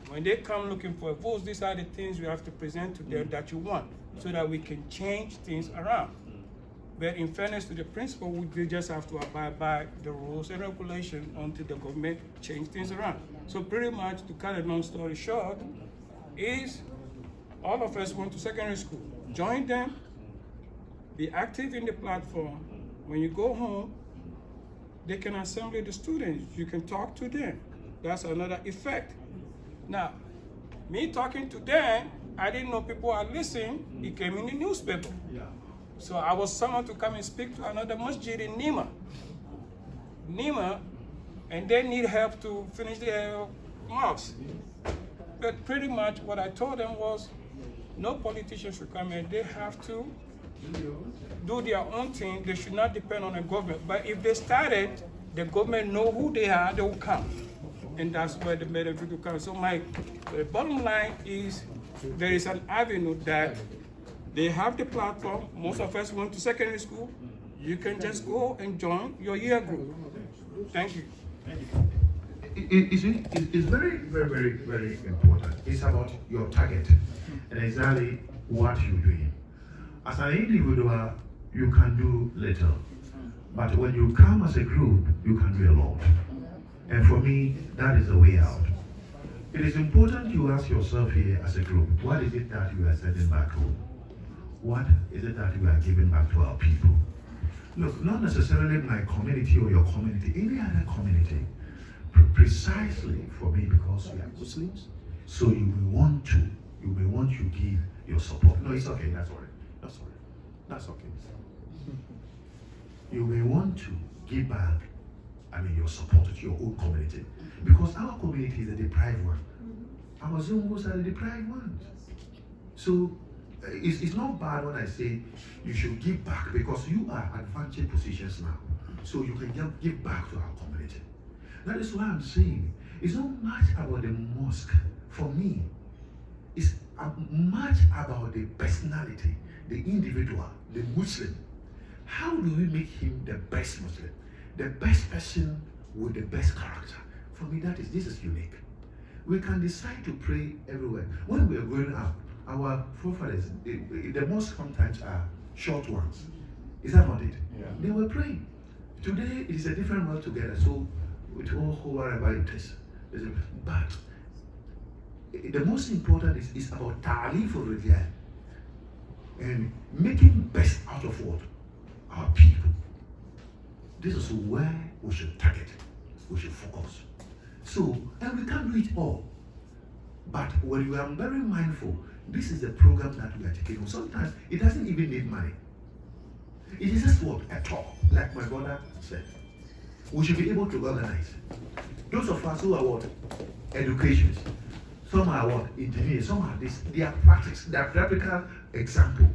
When they come looking for votes, these are the things we have to present to them that you want, so that we can change things around. But in fairness to the principal, we just have to abide by the rules and regulations until the government change things around. So pretty much, to cut a long story short, is all of us went to secondary school. Join them, be active in the platform. When you go home, they can assemble the students. You can talk to them. That's another effect. Now, me talking to them, I didn't know people are listening. It came in the newspaper. Yeah. So I was summoned to come and speak to another masjid in Nima, and they need help to finish their mosque. But pretty much what I told them was, no politician should come in. They have to do their own thing. They should not depend on the government. But if they started, the government know who they are, they will come. And that's where the benefit will come. So the bottom line is, there is an avenue that they have the platform. Most of us went to secondary school. You can just go and join your year group. Thank you. It's very, very, very, very important. It's about your target and exactly what you're doing. As an individual, you can do little. But when you come as a group, you can do a lot. And for me, that is the way out. It is important you ask yourself here as a group, what is it that you are sending back home? What is it that we are giving back to our people? Look, not necessarily my community or your community, any other community. Precisely for me, because we are Muslims, so you may want to give your support. No, it's okay, that's all right. That's okay. You may want to give back, your support to your own community. Because our community is a deprived one. Our Zungos are the deprived ones. So it's not bad when I say you should give back, because you are advantaged positions now. So you can give back to our community. That is why I'm saying it's not much about the mosque. For me, it's much about the personality, the individual, the Muslim. How do we make him the best Muslim? The best person with the best character. For me, this is unique. We can decide to pray everywhere. When we are growing up, our forefathers, the mosques sometimes are short ones. Is that not it? Yeah. They were praying. Today, it is a different world together. So, with all whoever it is. But the most important is about ta'alif al-rijal and making best out of what? Our people. This is where we should target. We should focus. So, and we can't do it all. But when we are very mindful, this is the program that we are taking on. Sometimes it doesn't even need money. It is just what? A talk, like my brother said. We should be able to organize. Those of us who are what? Educationists. Some are what? Engineers. Some are this. They are practice. They are practical example.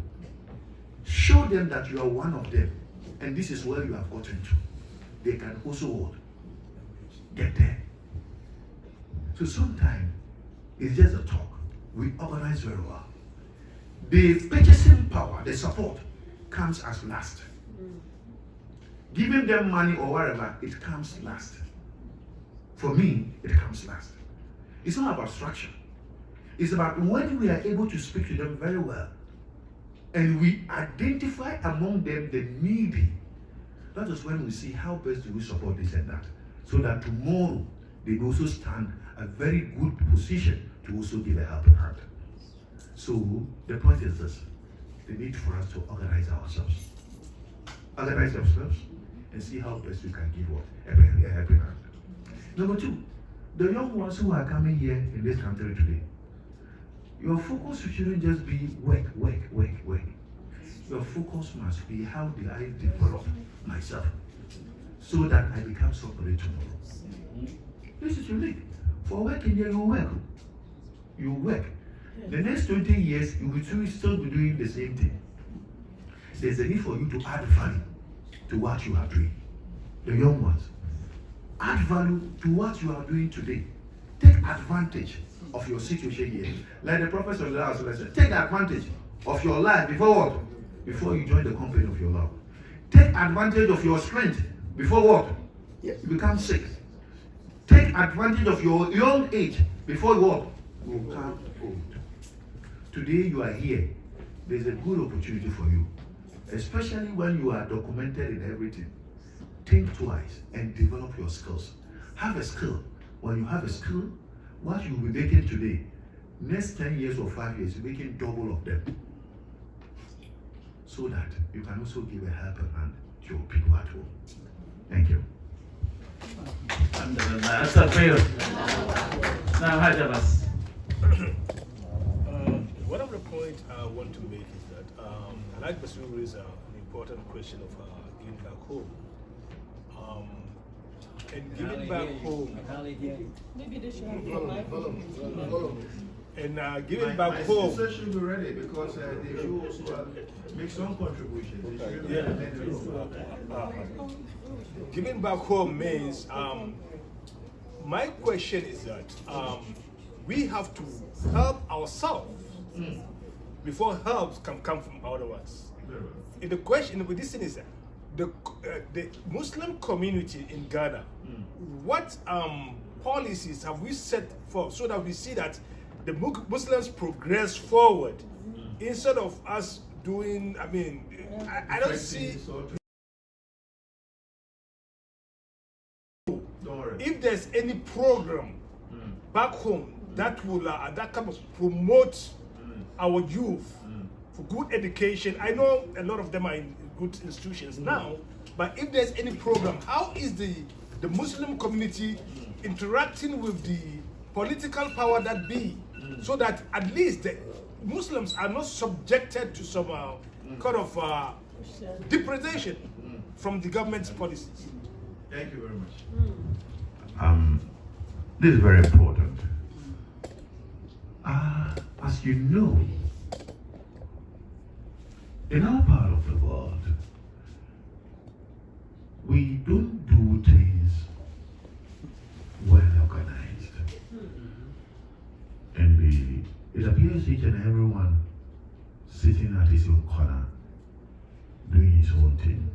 Show them that you are one of them. And this is where you have gotten to. They can also what? Get there. So sometimes it's just a talk. We organize very well. The purchasing power, the support, comes as last. Giving them money or whatever, it comes last. For me, it comes last. It's not about structure. It's about when we are able to speak to them very well, and we identify among them the needy. That is when we see how best do we support this and that, so that tomorrow they also stand a very good position to also give a helping hand. So the point is this: the need for us to organize ourselves. Organize ourselves and see how best we can give what? A helping hand. Number two, the young ones who are coming here in this country today, your focus shouldn't just be work. Your focus must be how do I develop myself so that I become somebody tomorrow. This is unique. For working here, you work. The next 20 years, you will still be doing the same thing. There's a need for you to add value to what you are doing. The young ones, add value to what you are doing today. Take advantage of your situation here. Like the Prophet said, take advantage of your life before what? Before you join the company of your Lord. Take advantage of your strength before what? You become sick. Take advantage of your young age before what? You become old. Today you are here. There's a good opportunity for you. especially when you are documented in everything. Think twice and develop your skills. Have a skill. When you have a skill, what you will be making today, next 10 years or 5 years, you're making double of them. So that you can also give a helping hand to your people at home. Thank you. That's a prayer. Now, Hajabas. One of the points I want to make is that I like Basir raised an important question of giving back home. And giving back home. Maybe they should have a mic. And giving back home. My should be ready because they should also make some contributions. Giving back home means, my question is that we have to help ourselves before help can come from other ones. And the question with this thing is that the Muslim community in Ghana, what policies have we set for so that we see that the Muslims progress forward instead of us doing, I don't see. If there's any program back home that will that kind of promote our youth for good education, I know a lot of them are in good institutions now, but if there's any program, how is the Muslim community interacting with the political power that be, so that at least the Muslims are not subjected to some kind of depreciation from the government's policies? Thank you very much. This is very important. As you know, in our part of the world, we don't do things well organized. And it appears each and everyone sitting at his own corner, doing his own thing.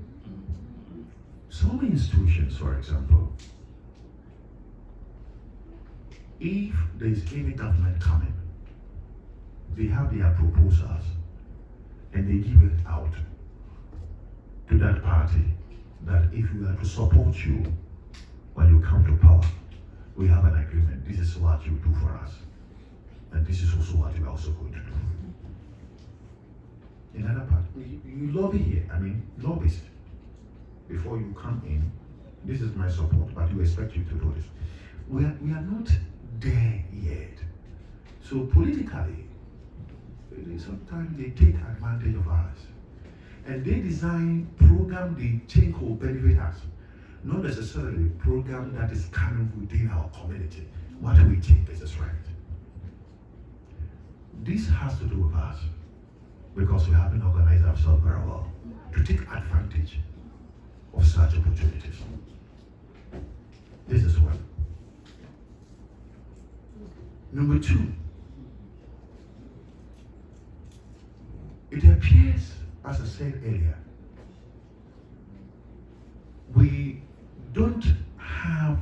Some institutions, for example, if there is any government coming, they have their proposals and they give it out to that party that if we are to support you when you come to power, we have an agreement. This is what you do for us. And this is also what you are also going to do. In another part, you lobby here, lobbyist. Before you come in, this is my support, but you expect you to do this. We are not there yet. So politically, sometimes they take advantage of us. And they design program they think will benefit us. Not necessarily program that is coming within our community. What do we think is right? This has to do with us because we haven't organized ourselves very well to take advantage of such opportunities. This is one. Number two, it appears, as I said earlier, we don't have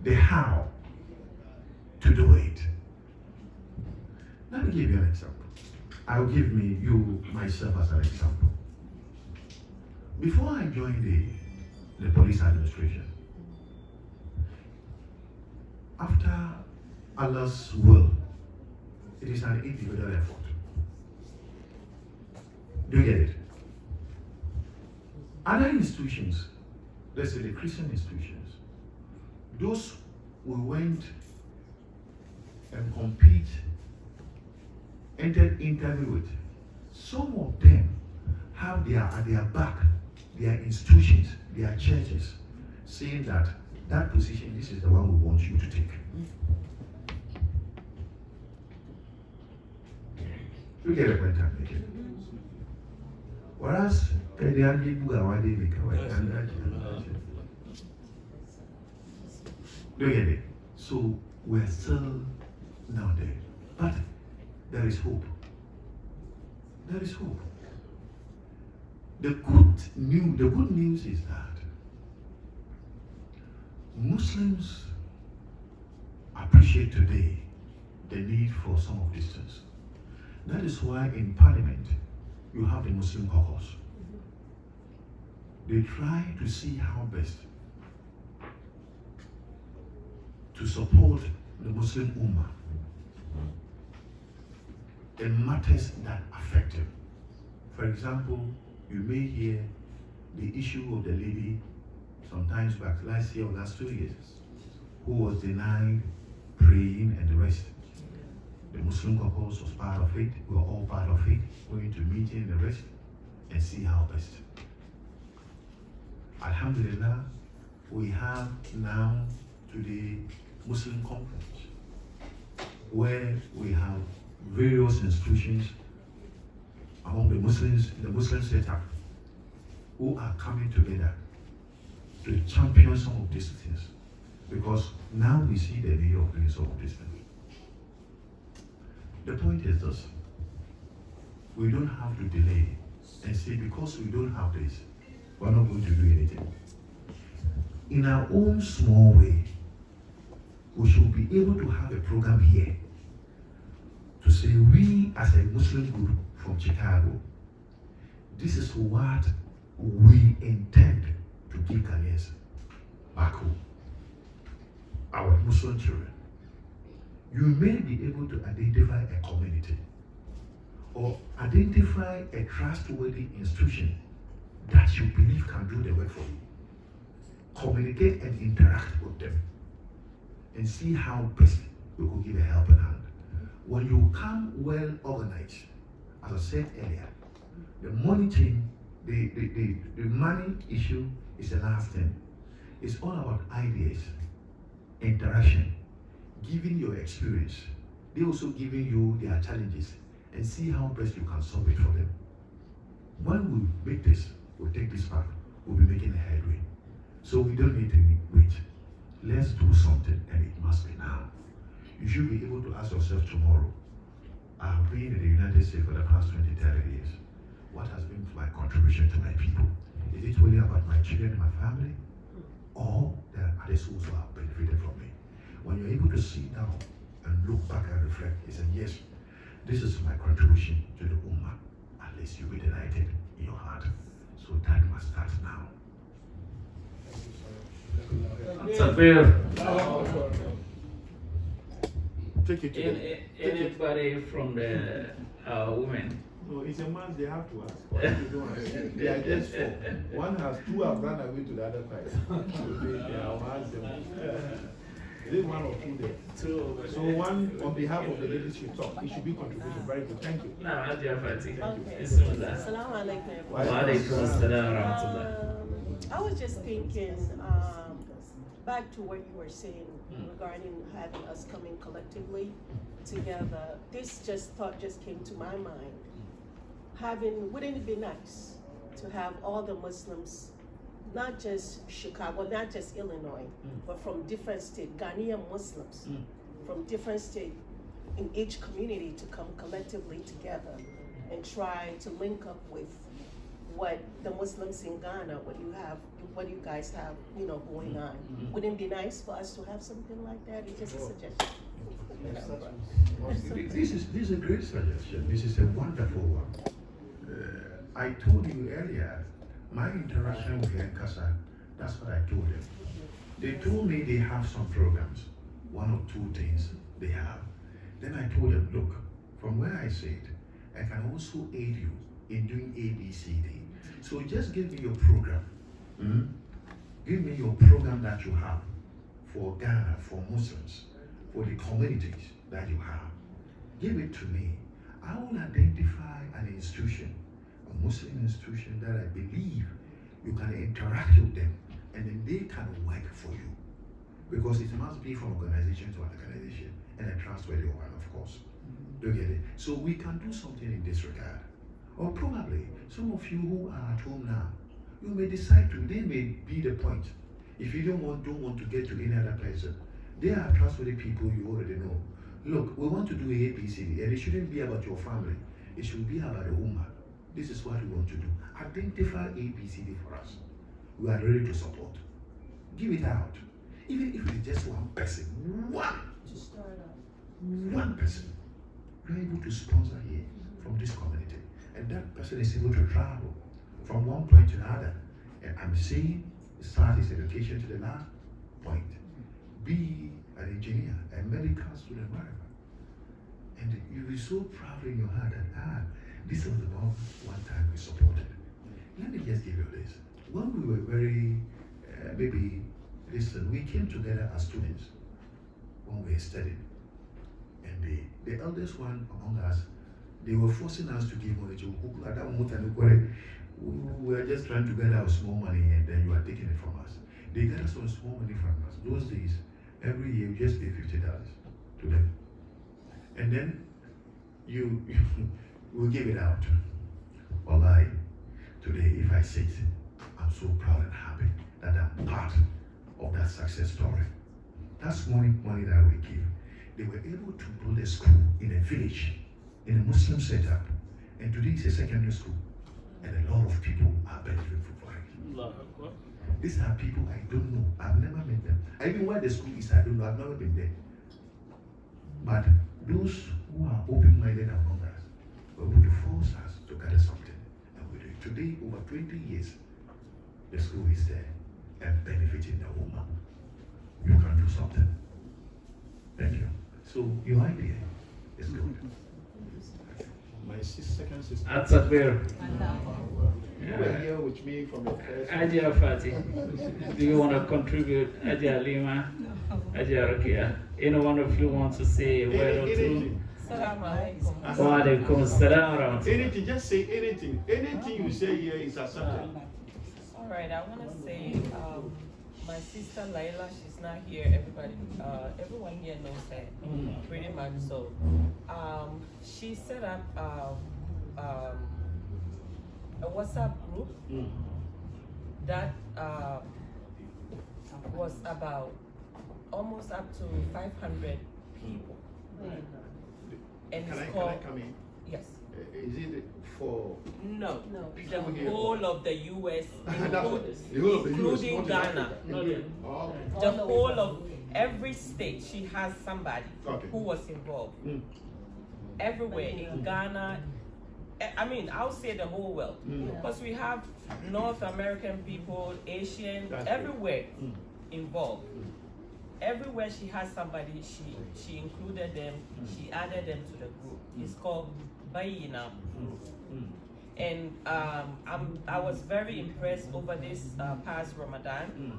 the how to do it. Let me give you an example. I'll give myself as an example. Before I joined the police administration, after Allah's will, it is an individual effort. Do you get it? Other institutions, let's say the Christian institutions, those who went and compete, entered interview with, some of them have at their back, their institutions, their churches, saying that position, this is the one we want you to take. You get a point I'm making? Whereas, do you get it? So, we're still not there. But there is hope. There is hope. The good news is that Muslims appreciate today the need for some of these things. That is why in Parliament, you have the Muslim caucus. They try to see how best to support the Muslim Ummah in matters that affect them. For example, you may hear the issue of the lady sometimes back last year or last 2 years who was denied praying and the rest. The Muslim caucus was part of it. We were all part of it, going to meeting and the rest and see how best. Alhamdulillah, we have now today Muslim conference where we have various institutions among the Muslims in the Muslim setup who are coming together to champion some of these things, because now we see the need of doing some of these things. The point is this: we don't have to delay and say because we don't have this, we're not going to do anything. In our own small way, we should be able to have a program here to say we as a Muslim group from Chicago, this is what we intend to give Ghanaians back home, our Muslim children. You may be able to identify a community or identify a trustworthy institution that you believe can do the work for you. Communicate and interact with them and see how best you could give a helping hand. When you come well organized, as I said earlier, the money chain, the money issue is the last thing. It's all about ideas, interaction, giving your experience. They also giving you their challenges and see how best you can solve it for them. When we make this, we'll take this path, we'll be making a headway. So we don't need to wait. Let's do something, and it must be now. You should be able to ask yourself tomorrow, I've been in the United States for the past 20, 30 years. What has been my contribution to my people? Is it really about my children and my family? Or there are others who have benefited from me? When you're able to sit down and look back and reflect, you say, yes, this is my contribution to the Ummah. At least you'll be delighted in your heart. So that must start now. Take it to Anybody from the women? No, it's a man they have to ask. What if you don't ask? They are just four. One has two have run away to the other side. So they are asked them. Is it one or two there? Two. So one on behalf of the ladies should talk. It should be contribution. Very good. Thank you. No, not your party. Okay. Bismillah. Assalamu alaikum. Wa alaikum assalam wa rahmatullah. I was just thinking, back to what you were saying regarding having us coming collectively together. This thought just came to my mind. Wouldn't it be nice to have all the Muslims, not just Chicago, not just Illinois, but from different states, Ghanaian Muslims from different states in each community to come collectively together and try to link up with what the Muslims in Ghana, what you guys have, going on. Wouldn't it be nice for us to have something like that? It's just a suggestion. This is a great suggestion. This is a wonderful one. I told you earlier, my interaction with Nkasa, that's what I told them. They told me they have some programs, one or two things they have. Then I told them, look, from where I sit, I can also aid you in doing A, B, C, D. So just give me your program. Give me your program that you have for Ghana, for Muslims, for the communities that you have. Give it to me. I will identify an institution, a Muslim institution that I believe you can interact with them and then they can work for you. Because it must be from organization to organization and a trustworthy one, of course. Do you get it? So we can do something in this regard. Or probably some of you who are at home now, you may decide to, they may be the point. If you don't want to get to any other person, they are trustworthy people you already know. Look, we want to do A, B, C, D, and it shouldn't be about your family. It should be about the Ummah. This is what we want to do. Identify A, B, C, D for us. We are ready to support. Give it out. Even if it's just one person, To start up. one person, we are able to sponsor here from this community. and that person is able to travel from one point to another. And I'm saying start his education to the last point. Be an engineer, a medical student, whatever. And you'll be so proud in your heart that, this was the one time we supported. Let me just give you this. When we were very, we came together as students when we were studying. And the eldest one among us, they were forcing us to give money to we were just trying to gather our small money, and then you are taking it from us. They gather some small money from us. Those days, every year you just pay $50 to them. And then you will give it out. Wallahi, today if I sit, I'm so proud and happy that I'm part of that success story. That's money that we give. They were able to build a school in a village, in a Muslim setup, and today it's a secondary school, and a lot of people are benefiting from it. These are people I don't know. I've never met them. Even where the school is, I don't know. I've never been there. But those who are open-minded among us were able to force us to gather something, and we do it. Today, over 20 years, the school is there and benefiting the woman. You can do something. Thank you. So your idea is good. My second sister. Atakbir. You were here with me from the first. Ajia Fati, do you want to contribute? Ajia Lima, Ajia Rakia. Any one of you want to say a word or two? Wa alaikum assalam. Anything, just say anything. Anything you say here is accepted. All right, I want to say, my sister Laila, she's not here. Everyone here knows her pretty much. So, she set up a WhatsApp group that was about almost up to 500 people. And Can it's I called, come in? yes. Is it for No, the here? whole of the US, the whole of the US, including not in Ghana. Africa? Oh, The whole of every state, she has somebody Okay. who was involved. Everywhere in Ghana, I mean, I'll say the whole world, because we have North American people, Asian, That's everywhere involved. Everywhere she has somebody, she included them, she added them to the group. It's called Bayina group. And I was very impressed over this past Ramadan.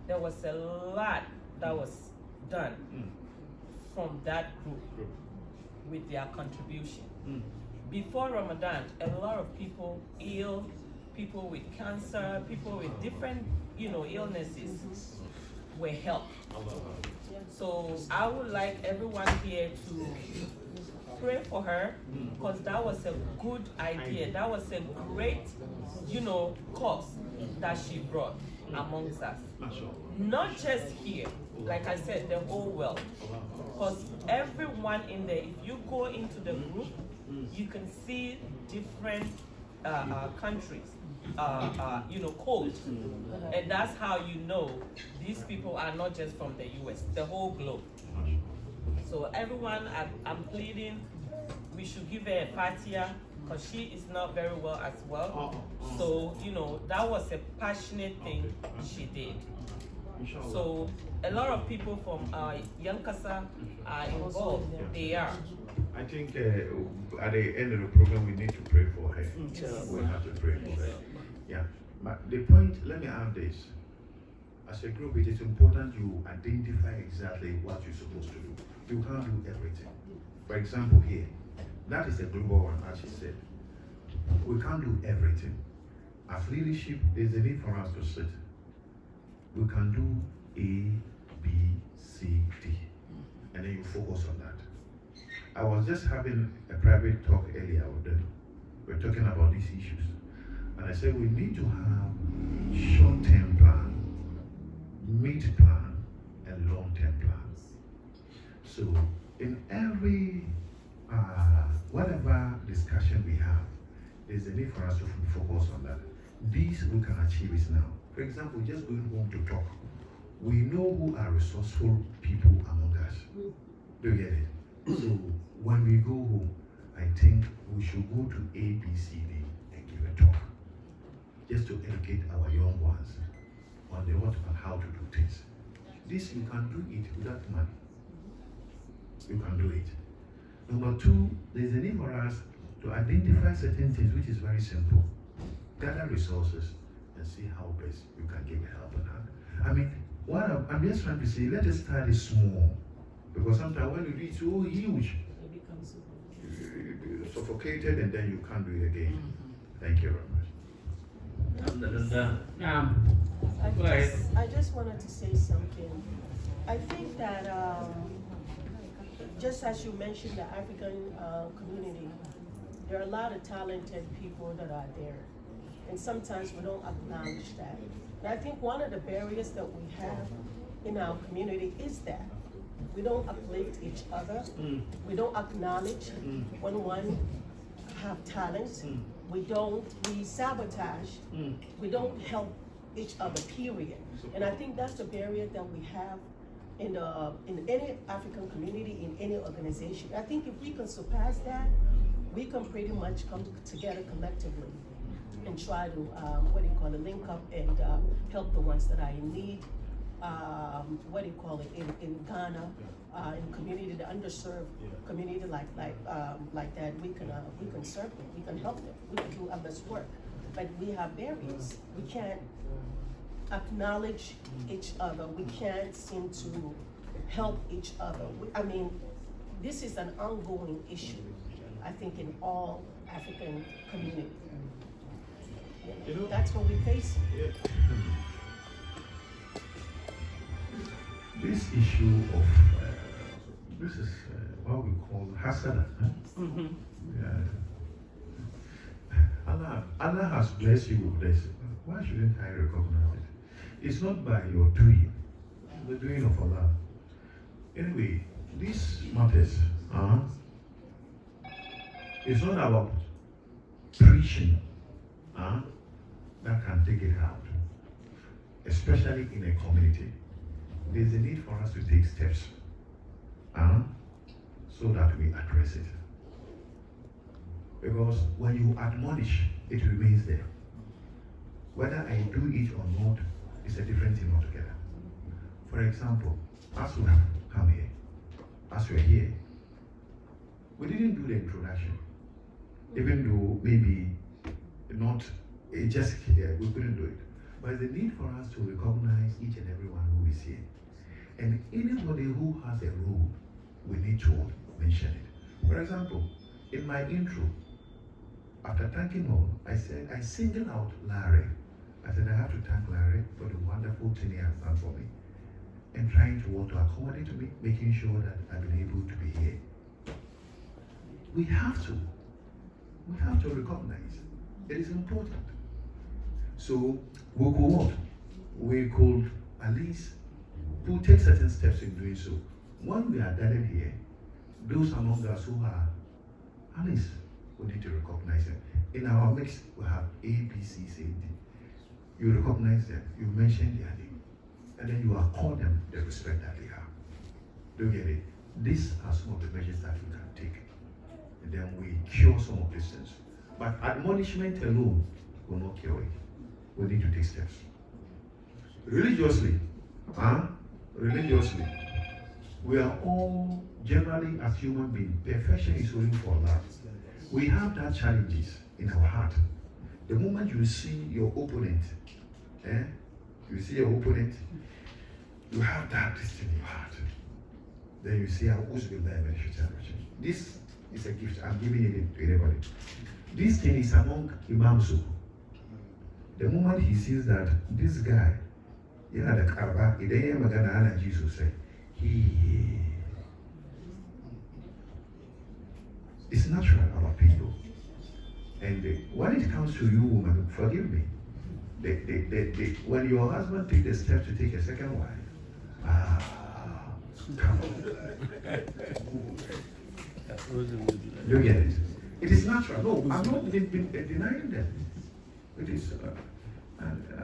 There was a lot that was done from that group with their contribution. Before Ramadan, a lot of people ill, people with cancer, people with different, illnesses were helped. So I would like everyone here to pray for her, because that was a good idea. That was a great, cause that she brought amongst us. Not just here, like I said, the whole world. Because everyone in there, if you go into the group, you can see different countries, codes. And that's how you know these people are not just from the US, the whole globe. So everyone, I'm pleading, we should give her a Fatiha, because she is not very well as well. So, that was a passionate thing she did. So a lot of people from Yankasa are involved. They are. I think at the end of the program we need to pray for her. We have to pray for her. Yeah. But the point, let me add this. As a group, it is important you identify exactly what you're supposed to do. You can't do everything. For example, here, that is a global one, as she said. We can't do everything. As leadership, there's a need for us to sit. We can do A, B, C, D, and then you focus on that. I was just having a private talk earlier with them. We're talking about these issues. And I said we need to have short-term plan, mid-plan, and long-term plans. So in every, whatever discussion we have, there's a need for us to focus on that. These we can achieve it now. For example, just going home to talk. We know who are resourceful people among us. Do you get it? So when we go home, I think we should go to ABCD and give a talk, just to educate our young ones on how to do things. This, you can do it without money. You can do it. Number two, there's a need for us to identify certain things, which is very simple. Gather resources and see how best you can give help on that. I mean, what I'm just trying to say, let us start it small. Because sometimes when you do it so huge, you're suffocated and then you can't do it again. Thank you very much. I just wanted to say something. I think that just as you mentioned the African community, there are a lot of talented people that are there. And sometimes we don't acknowledge that. And I think one of the barriers that we have in our community is that we don't uplift each other. We don't acknowledge when one have talent. We sabotage. We don't help each other, period. And I think that's the barrier that we have in any African community, in any organization. I think if we can surpass that, we can pretty much come together collectively and try to, link up and help the ones that are in need. In Ghana, in community, the underserved community like that, we can serve them, we can help them, we can do our best work. But we have barriers. We can't acknowledge each other. We can't seem to help each other. This is an ongoing issue, I think, in all African communities. That's what we face. This issue of this is what we call HASKE. Allah has blessed you with this. Why shouldn't I recognize it? It's not by your doing, the doing of Allah. Anyway, these matters, it's not about preaching that can take it out, especially in a community. There's a need for us to take steps so that we address it. Because when you admonish, it remains there. Whether I do it or not is a different thing altogether. For example, as we have come here, as we're here, we didn't do the introduction. Even though maybe not, it just here, we couldn't do it. But there's a need for us to recognize each and everyone who is here. And anybody who has a role, we need to mention it. For example, in my intro, after thanking all, I said, I singled out Larry. I said, I have to thank Larry for the wonderful thing he has done for me. And trying to want to accommodate me, making sure that I've been able to be here. We have to recognize it is important. So we could what? We could at least take certain steps in doing so. When we are gathered here, those among us who are at least we need to recognize them. In our mix, we have A, B, C, C, D. You recognize them, you mention their name, and then you accord them the respect that they have. Do you get it? These are some of the measures that we can take. And then we cure some of these things. But admonishment alone will not cure it. We need to take steps. Religiously, we are all generally as human beings, perfection is only for Allah. We have that challenges in our heart. The moment you see your opponent, you have that in your heart. Then you see how this is a gift. I'm giving it to anybody. This thing is among Imam. The moment he sees that this guy, the Karba, Jesus said, it's natural about people. And when it comes to you, woman, forgive me. When your husband takes the step to take a second wife, come on. You get it? It is natural. No, I'm not denying them. It is.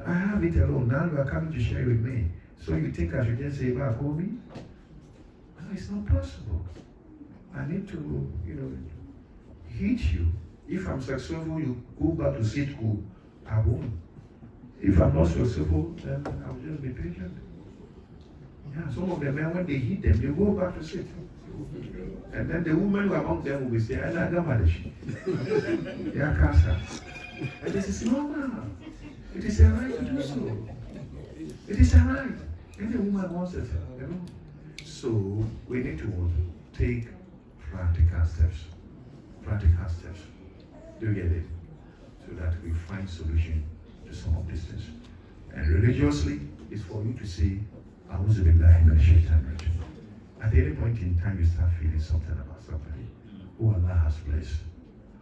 I have it alone. Now you are coming to share with me. So you think I should just say, back home? No, it's not possible. I need to, hit you. If I'm successful, you go back to sit school. I won't. If I'm not successful, then I'll just be patient. Yeah, some of the men, when they hit them, they go back to sit. And then the women among them will be saying, I like them. Yeah, Casa. And this is normal. It is a right to do so. It is a right. Any woman wants it. You know? So we need to take practical steps. Practical steps. Do you get it? So that we find solution to some of these things. And religiously, it's for you to say, A'udhu billahi minash shaitanir rajim. At any point in time, you start feeling something about somebody who Allah has blessed.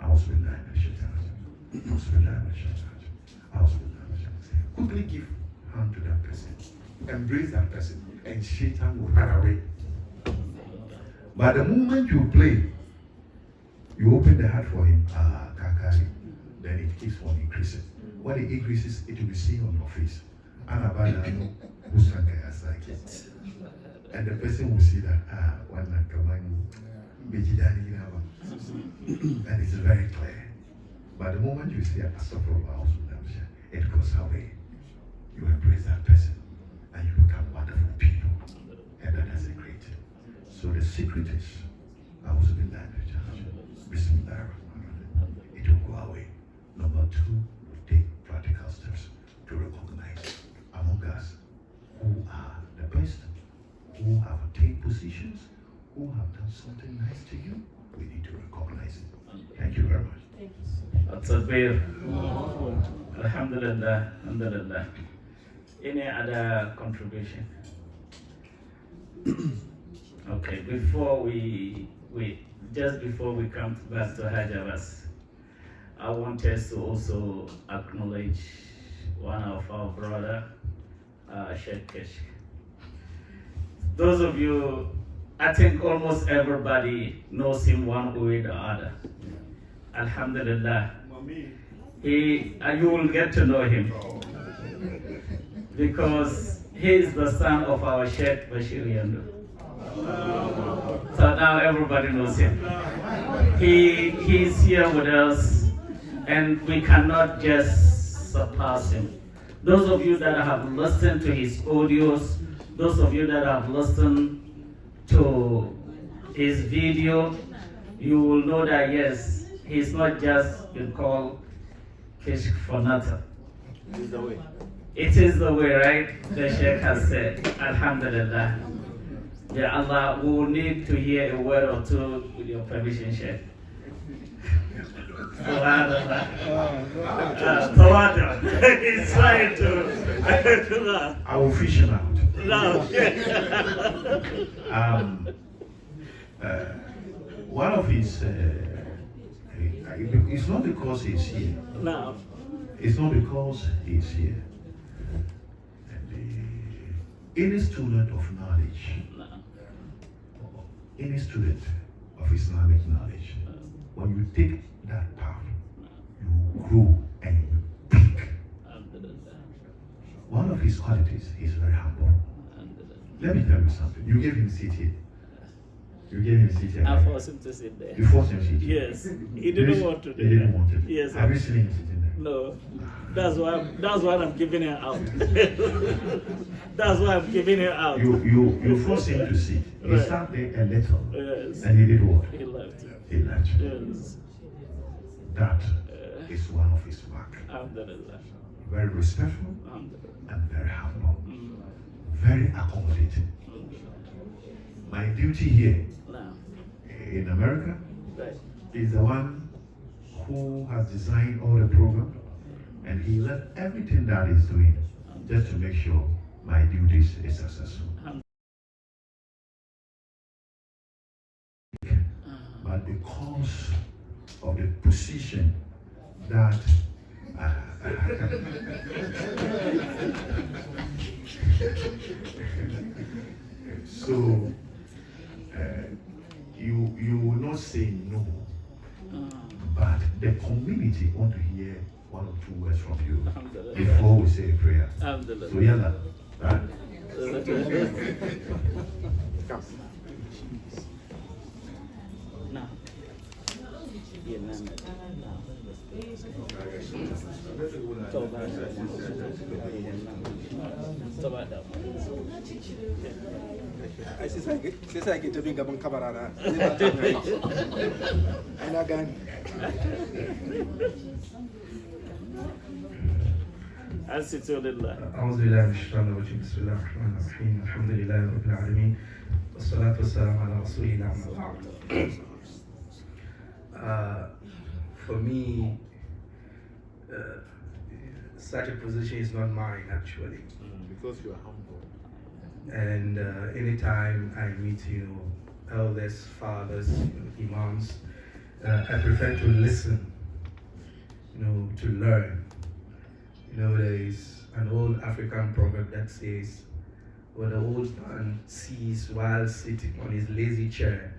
A'udhu billahi minash shaitanir rajim. A'udhu billahi minash shaitanir rajim. A'udhu billahi minash shaitanir rajim. Quickly give hand to that person. Embrace that person. And shaitan will run away. But the moment you play, you open the heart for him, kakari, then it keeps on increasing. When it increases, it will be seen on your face. And the person will see that, and it's very clear. But the moment you see a it goes away. You embrace that person and you become wonderful people. And that is a great. So the secret is, it will go away. Number two, take practical steps to recognize among us who are the best, who have attained positions, who have done something nice to you. We need to recognize it. Thank you very much. Thank you, sir. That's a beer. Alhamdulillah, alhamdulillah. Any other contribution? Okay, before we just before we come back to Hajjabas, I want us to also acknowledge one of our brother, Sheikh Kesh. Those of you, I think almost everybody knows him one way or the other. Alhamdulillah. You will get to know him because he is the son of our Sheikh Bashir Yandu. So now everybody knows him. He is here with us, and we cannot just surpass him. Those of you that have listened to his audios, those of you that have listened to his video, you will know that yes, he's not just been called Kishk for nothing. It is the way. It is the way, right? The Sheikh has said, Alhamdulillah. Yeah, Allah, we will need to hear a word or two with your permission, Sheikh. He's trying to. I will fish him out. No. One of his, it's not because he's here. No. It's not because he's here. Any student of knowledge, any student of Islamic knowledge, when you take that path, you grow and you peak. One of his qualities is very humble. Let me tell you something. You gave him seat here. You gave him seat here. I forced him to sit there. You forced him to sit here. Yes. He didn't want to do He didn't want it. Yes. Have you seen him sitting there? No. That's why I'm giving him out. That's why I'm giving him out. You forced him to sit. He Right. sat there a little. Yes. And he did what? He left. He left. Yes. That is one of his mark. Alhamdulillah. Very respectful Alhamdulillah. and very humble. Very accommodating. My duty here Now, in America right. is the one who has designed all the program, and he left everything that he's doing just to make sure my duties is successful. But because of the position that so you will not say no, but the community want to hear one or two words from you before we say a prayer. So yalla, right? Now, Ai sai sa ke tafi gaban kamera na. Ana gani. أنصتوا لله. أعوذ بالله من الشيطان الرجيم بسم الله الرحمن الرحيم الحمد لله رب العالمين والصلاة والسلام على رسول الله أما بعد. For me, such a position is not mine actually. Because you are humble. And anytime I meet elders, fathers, imams, I prefer to listen, to learn. There is an old African proverb that says, when the old man sees while sitting on his lazy chair,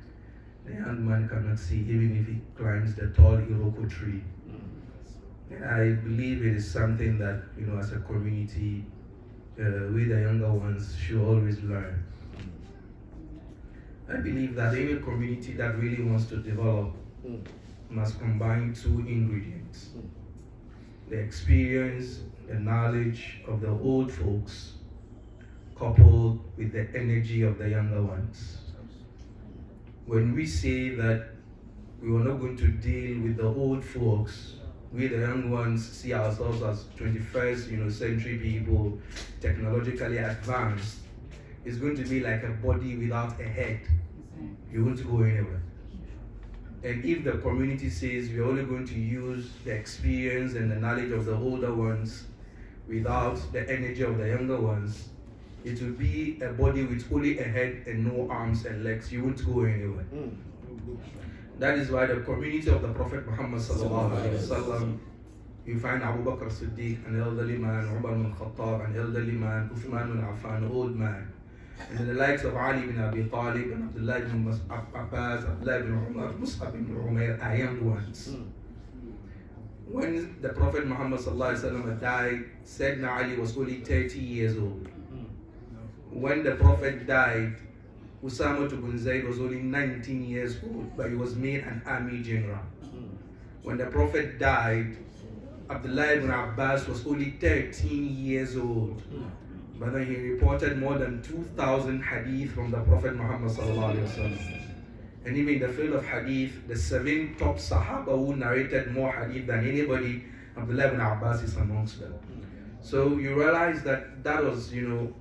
the young man cannot see even if he climbs the tall Iroko tree. And I believe it is something that, as a community, we the younger ones should always learn. I believe that any community that really wants to develop must combine two ingredients. The experience, the knowledge of the old folks, coupled with the energy of the younger ones. When we say that we are not going to deal with the old folks, we the young ones see ourselves as 21st century people, technologically advanced, it's going to be like a body without a head. You won't go anywhere. And if the community says we're only going to use the experience and the knowledge of the older ones without the energy of the younger ones, it will be a body with only a head and no arms and legs. You won't go anywhere. That is why the community of the Prophet Muhammad sallallahu alaihi wasallam, you find Abu Bakr Siddiq, an elderly man, Umar bin Khattab, an elderly man, Uthman bin Affan, an old man. And then the likes of Ali bin Abi Talib and Abdullah bin Abbas, Abdullah bin Umar, Mus'ab bin Umair are young ones. When the Prophet Muhammad died, Sayyidina Ali was only 30 years old. When the Prophet died, Usama bin Zayd was only 19 years old, but he was made an army general. When the Prophet died, Abdullah ibn Abbas was only 13 years old. But then he reported more than 2,000 hadith from the Prophet Muhammad sallallahu alaihi wasallam. And even in the field of hadith, the 7 top Sahaba who narrated more hadith than anybody, Abdullah ibn Abbas is amongst them. So you realize that that was,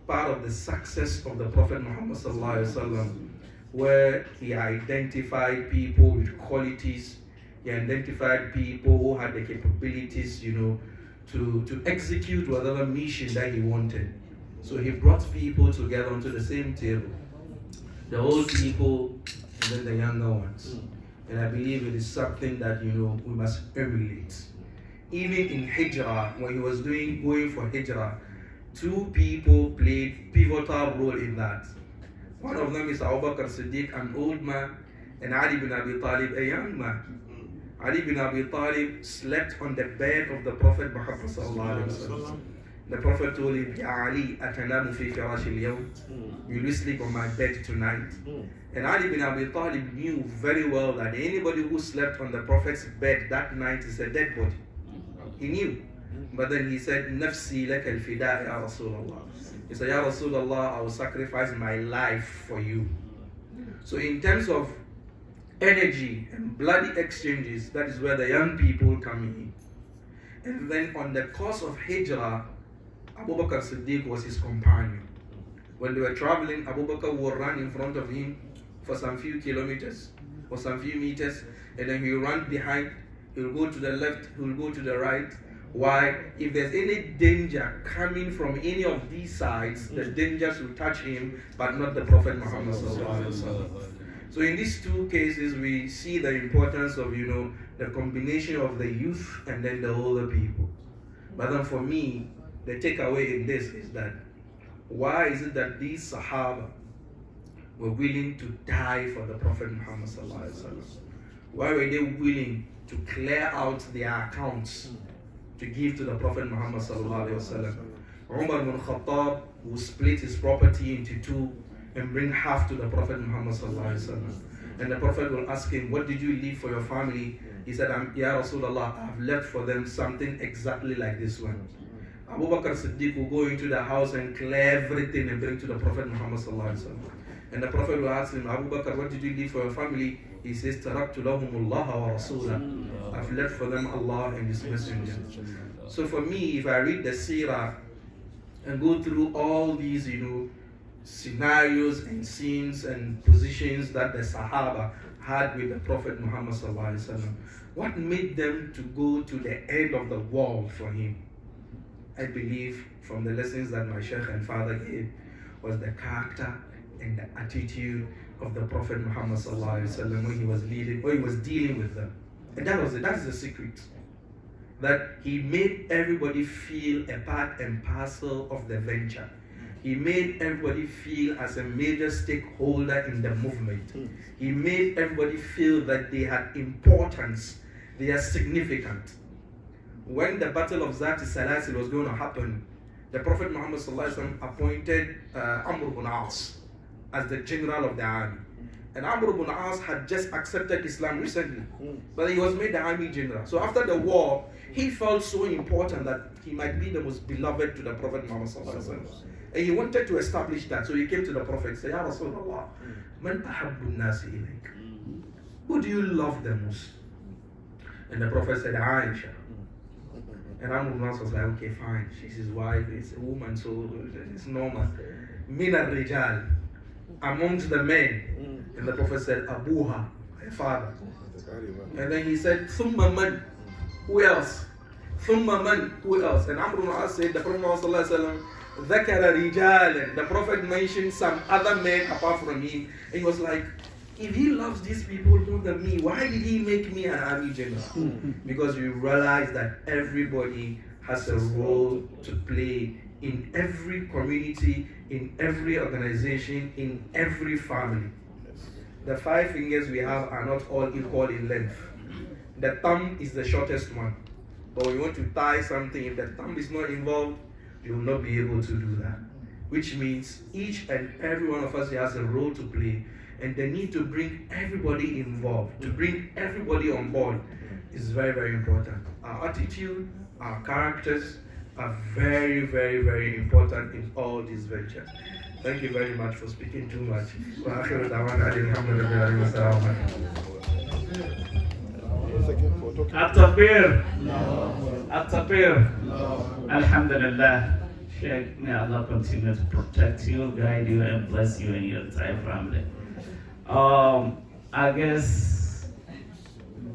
part of the success of the Prophet Muhammad sallallahu alaihi wasallam, where he identified people with qualities, he identified people who had the capabilities, to execute whatever mission that he wanted. So he brought people together onto the same table, the old people and then the younger ones. And I believe it is something that, we must emulate. Even in Hijrah, when he was going for Hijrah, 2 people played pivotal role in that. One of them is Abu Bakr Siddiq, an old man, and Ali bin Abi Talib, a young man. Ali bin Abi Talib slept on the bed of the Prophet Muhammad sallallahu alaihi wasallam. The Prophet told him, Ya Ali, atanamu fi firash al-yawm. Will you sleep on my bed tonight? And Ali bin Abi Talib knew very well that anybody who slept on the Prophet's bed that night is a dead body. He knew. But then he said, Nafsi laka al-fida ya Rasulullah. He said, Ya Rasulullah, I will sacrifice my life for you. So in terms of energy and bloody exchanges, that is where the young people come in. And then on the course of Hijrah, Abu Bakr Siddiq was his companion. When they were traveling, Abu Bakr would run in front of him for some few kilometers or some few meters, and then he will run behind. He will go to the left, he will go to the right. Why? If there's any danger coming from any of these sides, the dangers will touch him, but not the Prophet Muhammad sallallahu alaihi wasallam. So in these 2 cases, we see the importance of, the combination of the youth and then the older people. But then for me, the takeaway in this is that, why is it that these Sahaba were willing to die for the Prophet Muhammad sallallahu alaihi wasallam? Why were they willing to clear out their accounts to give to the Prophet Muhammad sallallahu alaihi wasallam? Umar bin Khattab will split his property into 2 and bring half to the Prophet Muhammad sallallahu alaihi wasallam. And the Prophet will ask him, what did you leave for your family? He said, Ya Rasulullah, I have left for them something exactly like this one. Abu Bakr Siddiq will go into the house and clear everything and bring to the Prophet Muhammad sallallahu alaihi wasallam. And the Prophet will ask him, Abu Bakr, what did you leave for your family? He says, Taraktu lahumullah wa rasulah. I've left for them Allah and His Messenger. So for me, if I read the seerah and go through all these, scenarios and scenes and positions that the Sahaba had with the Prophet Muhammad sallallahu alaihi wasallam, what made them to go to the end of the world for him? I believe from the lessons that my Sheikh and father gave was the character and the attitude of the Prophet Muhammad sallallahu alaihi wasallam when he was dealing with them. And that's the secret. That he made everybody feel a part and parcel of the venture. He made everybody feel as a major stakeholder in the movement. He made everybody feel that they had importance, they are significant. When the Battle of Zat al-Salasil was going to happen, the Prophet Muhammad appointed Amr ibn As as the general of the army. And Amr ibn As had just accepted Islam recently, but he was made the army general. So after the war, he felt so important that he might be the most beloved to the Prophet Muhammad. And he wanted to establish that. So he came to the Prophet and said, Ya Rasulullah, man ahabbu nasi ilayk? Who do you love the most? And the Prophet said, Aisha. And Amr ibn As was like, okay, fine. She's his wife, it's a woman, so it's normal. Min al-rijal, amongst the men. And the Prophet said, Abuha, her father. And then he said, Thumma man, who else? Thumma man, who else? And Amr ibn As said, the Prophet Muhammad Dhakara rijalan. The Prophet mentioned some other men apart from him. And he was like, if he loves these people more than me, why did he make me an army general? Because we realize that everybody has a role to play in every community, in every organization, in every family. The 5 fingers we have are not all equal in length. The thumb is the shortest one. But when you want to tie something, if the thumb is not involved, you will not be able to do that. Which means each and every one of us has a role to play, and the need to bring everybody involved, to bring everybody on board is very, very important. Our attitude, our characters are very, very, very important in all these ventures. Thank you very much for speaking too much. At-Takbir. At-Takbir. Alhamdulillah. Sheikh, may Allah continue to protect you, guide you, and bless you and your entire family. I guess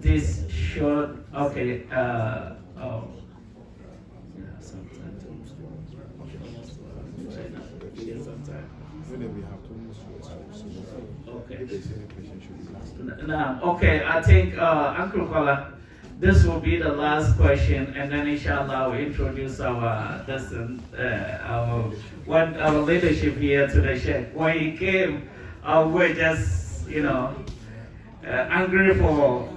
this short, okay, okay, I think Uncle Kola, this will be the last question, and then inshallah we'll introduce our leadership here to the Sheikh. When he came, we're just, angry for,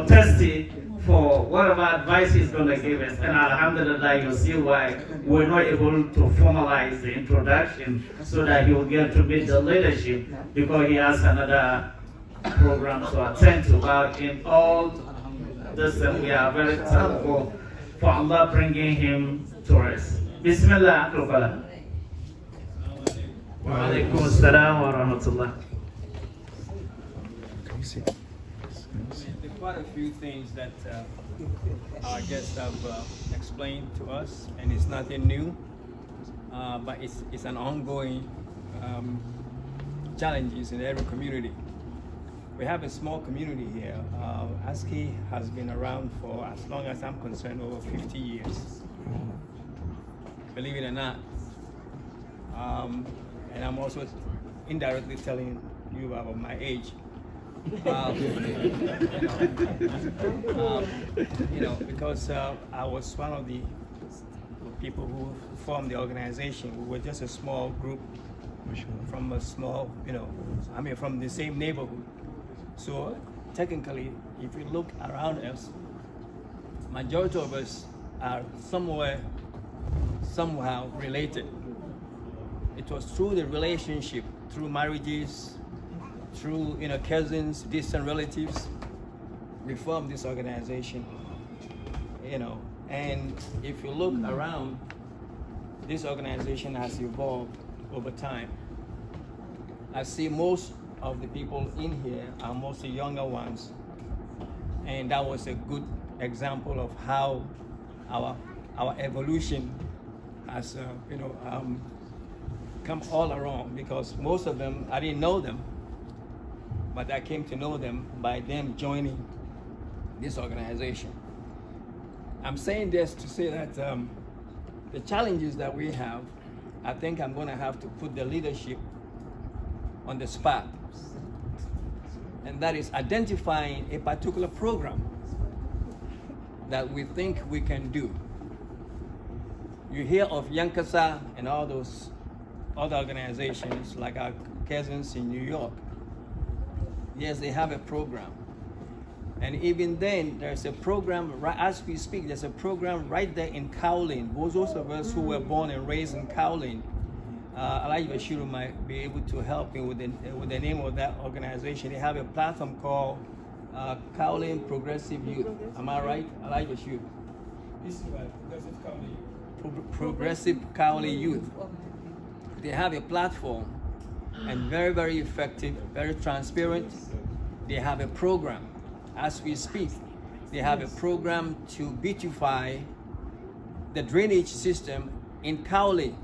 thirsty for whatever advice he's going to give us. And alhamdulillah, you'll see why we're not able to formalize the introduction so that he will get to meet the leadership, because he has another program to attend to. But in all this, we are very thankful for Allah bringing him to us. Bismillah. Wa alaikum assalam wa rahmatullah. There are quite a few things that our guests have explained to us, and it's nothing new, but it's an ongoing challenges in every community. We have a small community here. HASKE has been around for, as long as I'm concerned, over 50 years. Believe it or not. And I'm also indirectly telling you about my age. Because I was one of the people who formed the organization. We were just a small group from a small, from the same neighborhood. So technically, if you look around us, majority of us are somehow related. It was through the relationship, through marriages, through cousins, distant relatives, we formed this organization. And if you look around, this organization has evolved over time. I see most of the people in here are mostly younger ones, and that was a good example of how our evolution has come all around, because most of them, I didn't know them, but I came to know them by them joining this organization. I'm saying this to say that the challenges that we have, I think I'm going to have to put the leadership on the spot, and that is identifying a particular program that we think we can do. You hear of Yankasa and all those other organizations like our cousins in New York. Yes, they have a program. And even then, there's a program, right as we speak, there's a program right there in Kowloon. Those of us who were born and raised in Kowloon, Elijah Bashiru might be able to help me with the name of that organization. They have a platform called Kowloon Progressive Youth. Am I right, Elijah Bashiru? This is right, Progressive Kowloon. Progressive Kowloon Youth. They have a platform, and very, very effective, very transparent. They have a program. As we speak, they have a program to beautify the drainage system in Kowloon.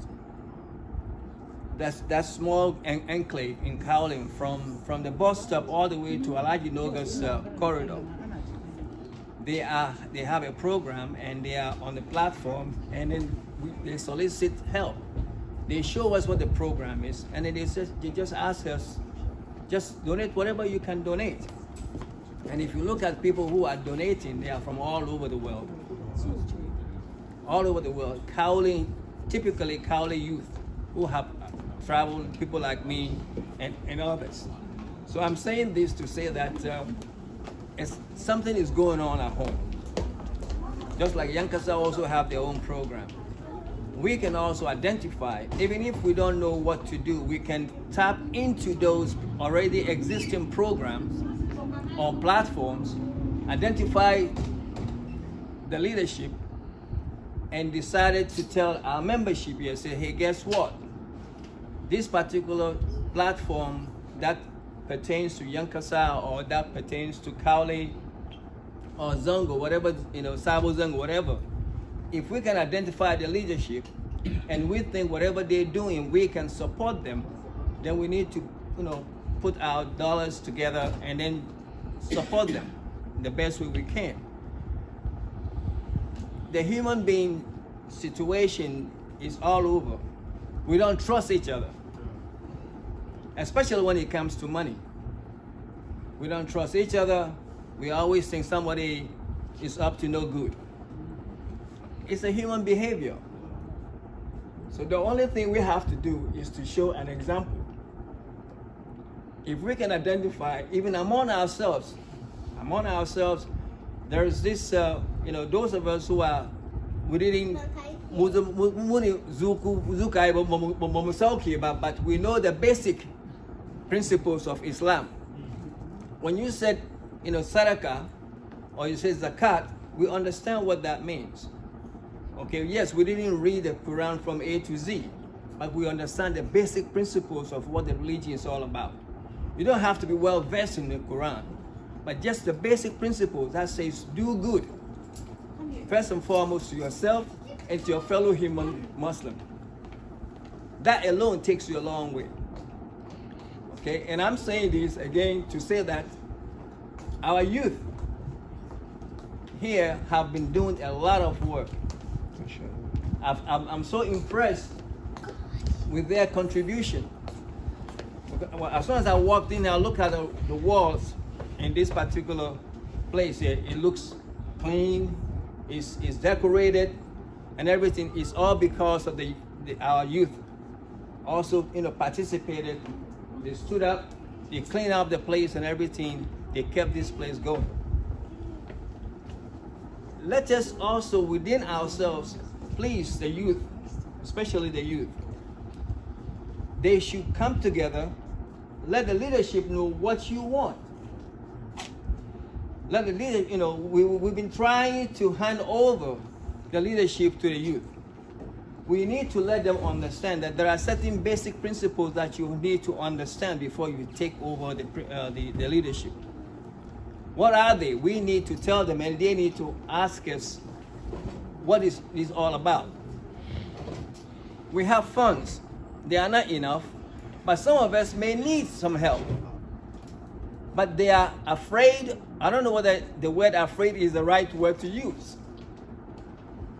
That's that small enclave in Kowloon, from the bus stop all the way to Alaji Noga's corridor. They have a program, and they are on the platform, and then they solicit help. They show us what the program is, and then they just ask us, just donate whatever you can donate. And if you look at people who are donating, they are from all over the world. All over the world. Kowloon, typically Kowloon youth who have traveled, people like me and others. So I'm saying this to say that something is going on at home. Just like Yankasa also have their own program. We can also identify, even if we don't know what to do, we can tap into those already existing programs or platforms, identify the leadership, and decided to tell our membership here, say, hey, guess what? This particular platform that pertains to Yankasa, or that pertains to Kowloon or Zongo, whatever, Sabo Zongo, whatever, if we can identify the leadership and we think whatever they're doing, we can support them, then we need to, put our dollars together and then support them the best way we can. The human being situation is all over. We don't trust each other, especially when it comes to money. We don't trust each other. We always think somebody is up to no good. It's a human behavior. So the only thing we have to do is to show an example. If we can identify, even among ourselves, there's this, those of us who are within, but we know the basic principles of Islam. When you said, sadaqah, or you say zakat, we understand what that means. Okay, yes, we didn't read the Quran from A to Z, but we understand the basic principles of what the religion is all about. You don't have to be well versed in the Quran, but just the basic principles that says do good, first and foremost to yourself and to your fellow human Muslim. That alone takes you a long way. Okay, and I'm saying this again to say that our youth here have been doing a lot of work. I'm so impressed with their contribution. As soon as I walked in, I looked at the walls in this particular place here. It looks clean, it's decorated, and everything is all because of our youth. Also, participated. They stood up, they cleaned up the place and everything. They kept this place going. Let us also within ourselves please the youth, especially the youth. They should come together. Let the leadership know what you want. Let the leader, we've been trying to hand over the leadership to the youth. we need to let them understand that there are certain basic principles that you need to understand before you take over the leadership. What are they? We need to tell them, and they need to ask us what is this all about. We have funds. They are not enough, but some of us may need some help. But they are afraid. I don't know whether the word afraid is the right word to use.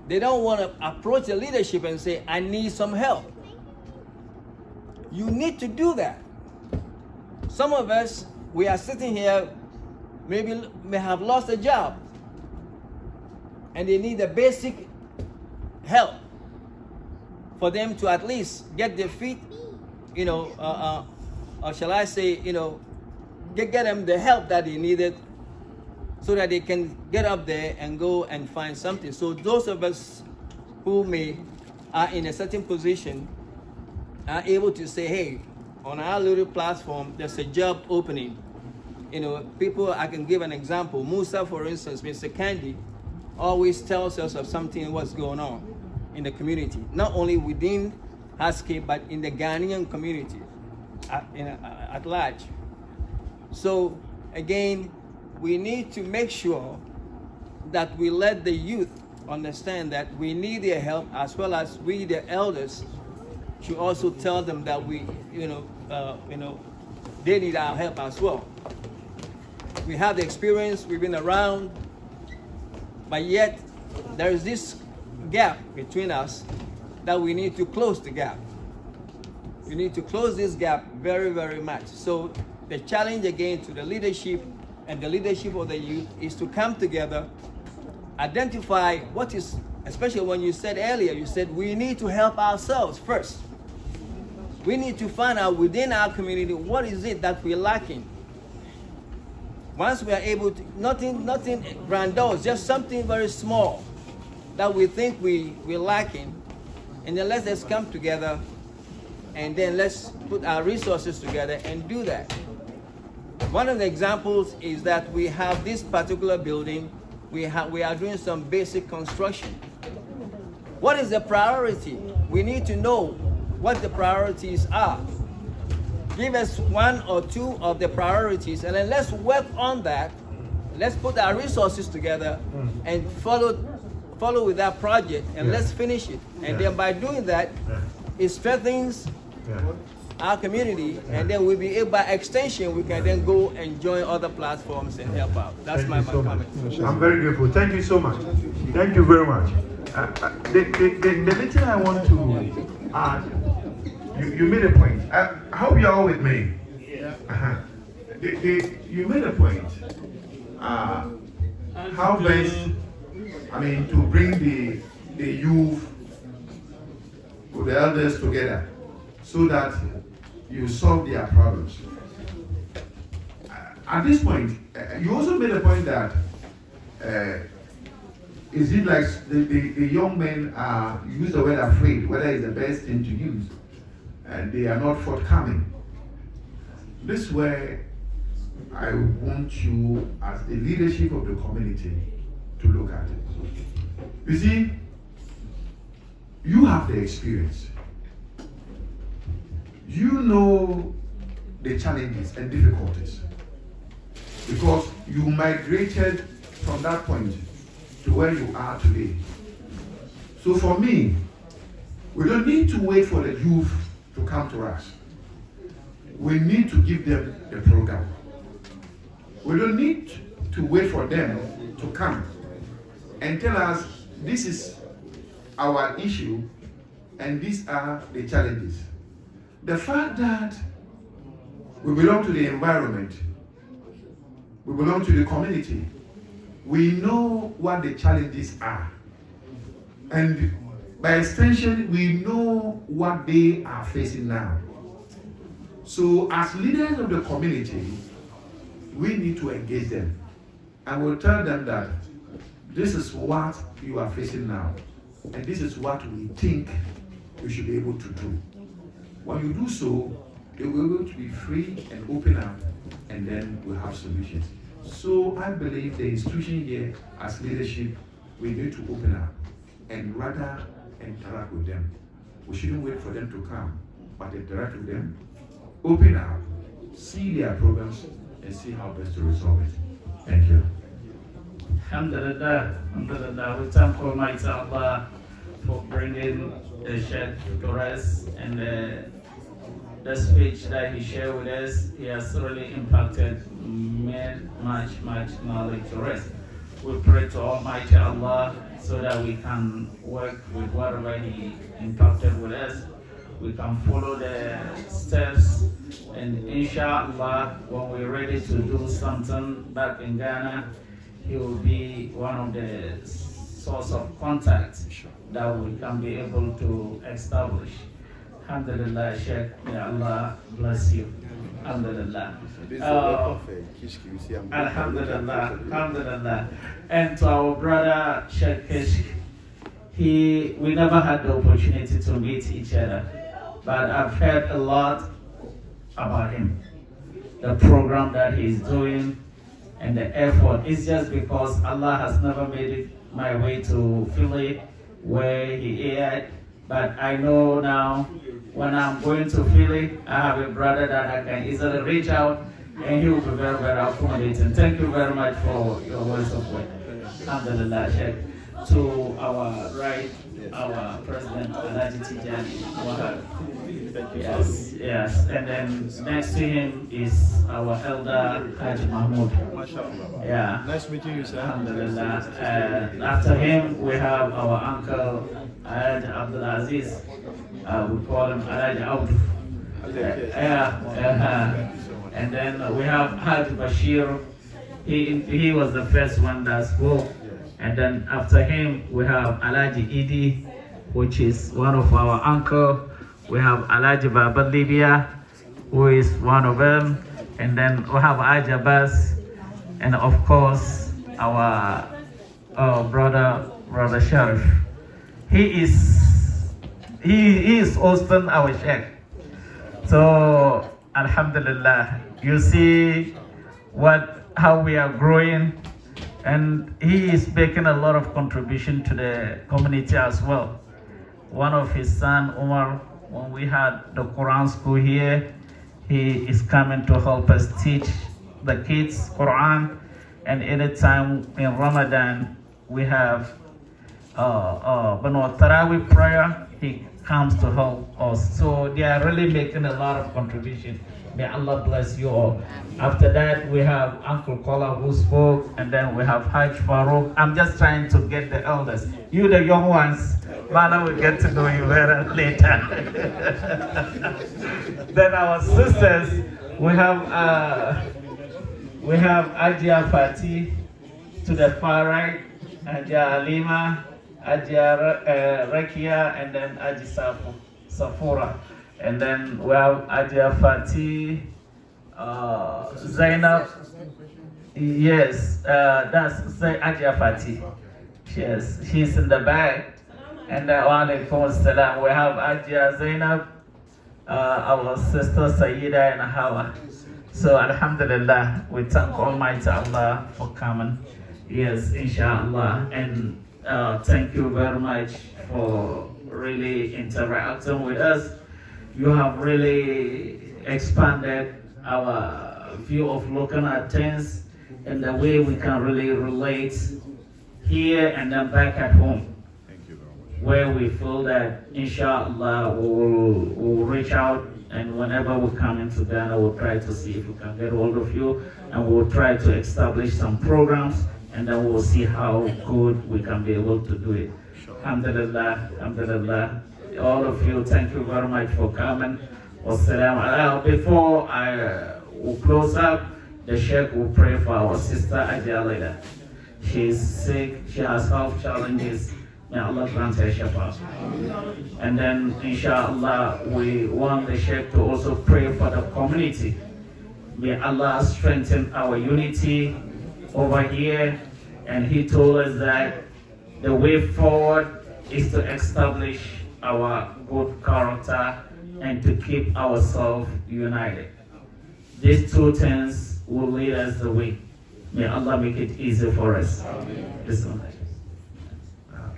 They don't want to approach the leadership and say, I need some help. You need to do that. Some of us, we are sitting here, may have lost a job, and they need a basic help for them to at least get their feet, or shall I say, get them the help that they needed so that they can get up there and go and find something. So those of us who are in a certain position are able to say, hey, on our little platform, there's a job opening. People, I can give an example. Musa, for instance, Mr. Candy, always tells us of something, what's going on in the community, not only within HASKE, but in the Ghanaian community at large. So again, we need to make sure that we let the youth understand that we need their help, as well as we, the elders, should also tell them that we, they need our help as well. We have the experience, we've been around, but yet there is this gap between us that we need to close the gap. We need to close this gap very, very much. So the challenge again to the leadership and the leadership of the youth is to come together, identify what is, especially when you said earlier, you said we need to help ourselves first. We need to find out within our community what is it that we're lacking. Once we are able to, nothing grandiose, just something very small that we think we're lacking, and then let's come together and then let's put our resources together and do that. One of the examples is that we have this particular building, we are doing some basic construction. What is the priority? We need to know what the priorities are. Give us one or two of the priorities, and then let's work on that. Let's put our resources together and follow with that project, and let's finish it. And then by doing that, it strengthens our community, and then we'll be able, by extension, we can then go and join other platforms and help out. That's my comment. I'm very grateful. Thank you so much. Thank you very much. The little I want to add, you made a point. I hope you're all with me. You made a point. How best, to bring the youth with the elders together so that you solve their problems. At this point, you also made a point that is it like the young men use the word afraid, whether it's the best thing to use, and they are not forthcoming. This is where I want you, as the leadership of the community, to look at it. You see, you have the experience. You know the challenges and difficulties because you migrated from that point to where you are today. So for me, we don't need to wait for the youth to come to us. We need to give them the program. We don't need to wait for them to come and tell us this is our issue and these are the challenges. The fact that we belong to the environment, we belong to the community, we know what the challenges are. And by extension, we know what they are facing now. So as leaders of the community, we need to engage them. And we'll tell them that this is what you are facing now. And this is what we think we should be able to do. When you do so, they will be able to be free and open up, and then we'll have solutions. So I believe the institution here, as leadership, we need to open up and rather interact with them. We shouldn't wait for them to come, but interact with them, open up, see their problems, and see how best to resolve it. Thank you. Alhamdulillah, Alhamdulillah. We thank Almighty Allah for bringing the Sheikh to us, and the speech that he shared with us, he has really impacted much knowledge to us. We pray to Almighty Allah so that we can work with whatever he impacted with us. We can follow the steps, and inshallah, when we're ready to do something back in Ghana, he will be one of the source of contact that we can be able to establish. Alhamdulillah, Sheikh, may Allah bless you. Alhamdulillah. Alhamdulillah, Alhamdulillah. And to our brother Sheikh Kishk, we never had the opportunity to meet each other, but I've heard a lot about him, the program that he's doing, and the effort. It's just because Allah has never made it my way to Philly where he is. But I know now when I'm going to Philly, I have a brother that I can easily reach out, and he will be very, very accommodating. Thank you very much for your words of word. Alhamdulillah, Sheikh. To our right, our President Alhaji Tijani Wahab. Yes, yes. And then next to him is our elder Haji Mahmoud. Yeah. Nice meeting you, sir. Alhamdulillah. And after him, we have our uncle Alhaji Abdul Aziz. We call him Alhaji Abdul. And then we have Haji Bashir. He was the first one that spoke. And then after him, we have Alhaji Idi, which is one of our uncle. We have Alhaji Baba Libya, who is one of them. And then we have Haji Abbas. And of course, our brother Sharif. He is hosting our Sheikh. So, Alhamdulillah, you see how we are growing. And he is making a lot of contribution to the community as well. One of his son, Umar, when we had the Quran school here, he is coming to help us teach the kids Quran. And anytime in Ramadan we have Tarawih prayer, he comes to help us. So they are really making a lot of contribution. May Allah bless you all. After that, we have Uncle Kola who spoke, and then we have Hajj Farouk. I'm just trying to get the elders. You, the young ones, Mala will get to know you better later. Then our sisters, we have Ajia Fati to the far right, Ajia Alima, Ajia Rekia, and then Aji Safura. And then we have Ajia Fati, Zainab. Yes, that's Ajia Fati. Yes, she's in the back. And then Walaikum Salam. We have Ajia Zainab, our sister Sayyida and Hawa. So Alhamdulillah, we thank Almighty Allah for coming. Yes, inshallah. And thank you very much for really interacting with us. You have really expanded our view of looking at things and the way we can really relate here and then back at home. Thank you very much. Where we feel that inshallah we'll reach out, and whenever we come into Ghana, we'll try to see if we can get hold of you, and we'll try to establish some programs, and then we'll see how good we can be able to do it. Alhamdulillah, alhamdulillah. All of you, thank you very much for coming. Before I will close up, the Sheikh will pray for our sister Ajia Leda. She is sick, she has health challenges. May Allah grant her shafa. And then, inshallah, we want the Sheikh to also pray for the community. May Allah strengthen our unity over here. And he told us that the way forward is to establish our good character and to keep ourselves united. These two things will lead us the way. May Allah make it easy for us.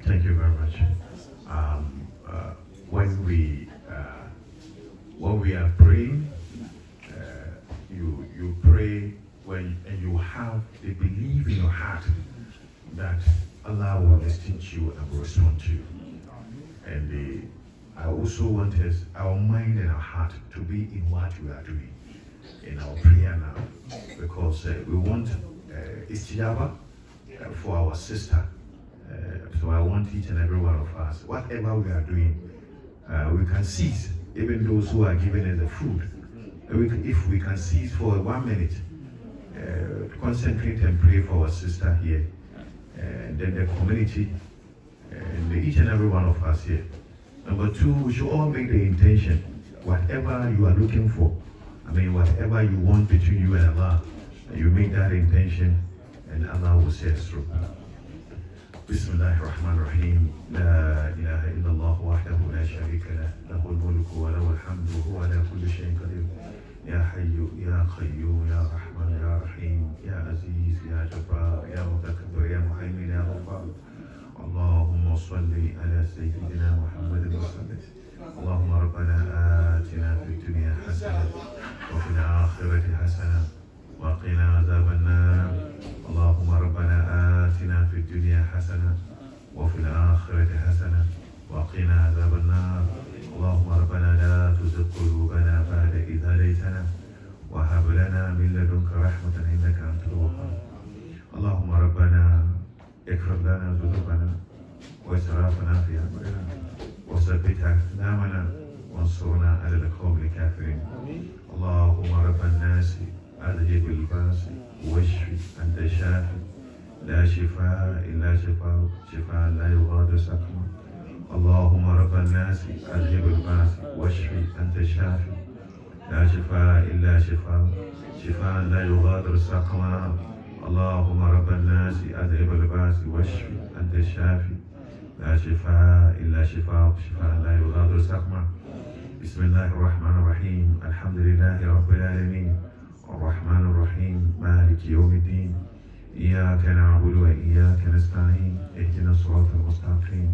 Thank you very much. when we are praying, you pray and you have the belief in your heart that Allah will listen to you and will respond to you. And I also want our mind and our heart to be in what we are doing in our prayer now, because we want istijaba for our sister. So I want each and every one of us, whatever we are doing, we can cease, even those who are giving us the food. If we can cease for 1 minute, concentrate and pray for our sister here, and then the community, and each and every one of us here. Number 2, we should all make the intention, whatever you are looking for, whatever you want between you and Allah, you make that intention, and Allah will see us through. بسم الله الرحمن الرحيم لا إله إلا الله وحده لا شريك له له الملك وله الحمد وهو على كل شيء قدير يا حي يا قيوم يا رحمن يا رحيم يا عزيز يا جبار يا متكبر يا مهيمن يا غفار اللهم صل على سيدنا محمد وسلم اللهم ربنا آتنا في الدنيا حسنة وفي الآخرة حسنة وقنا عذاب النار اللهم ربنا آتنا في الدنيا حسنة وفي الآخرة حسنة وقنا عذاب النار اللهم ربنا لا تزغ قلوبنا بعد إذ هديتنا وهب لنا من لدنك رحمة إنك أنت الوهاب اللهم ربنا اغفر لنا ذنوبنا وإسرافنا في أمرنا وثبت أقدامنا وانصرنا على القوم الكافرين اللهم رب الناس أذهب الباس واشفي أنت شافي لا شفاء إلا شفاء شفاء لا يغادر سقما اللهم رب الناس أذهب الباس واشفي أنت شافي لا شفاء إلا شفاء شفاء لا يغادر سقما اللهم رب الناس أذهب الباس واشفي أنت شافي لا شفاء إلا شفاء شفاء لا يغادر سقما بسم الله الرحمن الرحيم الحمد لله رب العالمين الرحمن الرحيم مالك يوم الدين إياك نعبد وإياك نستعين اهدنا الصراط المستقيم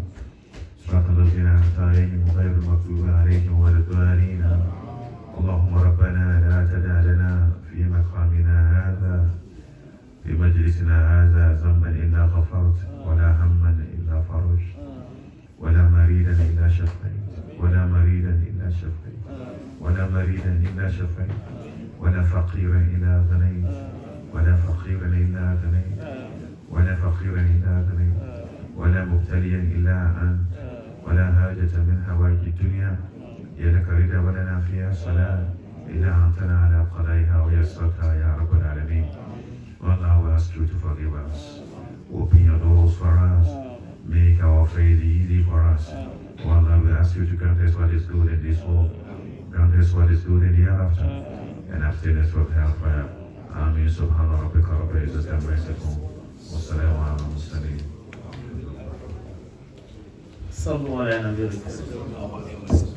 صراط الذين أنعمت عليهم غير المغضوب عليهم ولا الضالين اللهم ربنا لا تدع لنا في مقامنا هذا في مجلسنا هذا ذنبا إلا غفرت ولا هما إلا فرجت ولا مريدا إلا شفيت ولا مريدا إلا شفيت ولا مريدا إلا شفيت ولا فقيرا إلا غنيت ولا فقيرا إلا غنيت ولا فقيرا إلا غنيت ولا مبتليا إلا أنت ولا حاجة من حوائج الدنيا هي لك رضا ولنا فيها صلاة إلا أنتنا على قضائها ويسرتها يا رب العالمين. Allah, we ask you to forgive us. Open your doors for us. Make our faith easy for us. Allah, we ask you to grant us what is good in this world. Grant us what is good in the hereafter. And abstain us from hellfire. Amin. Subhana rabbika rabbil izzati amma yasifun. Wassalamu ala al-mursalin. صلوا على نبي الكريم.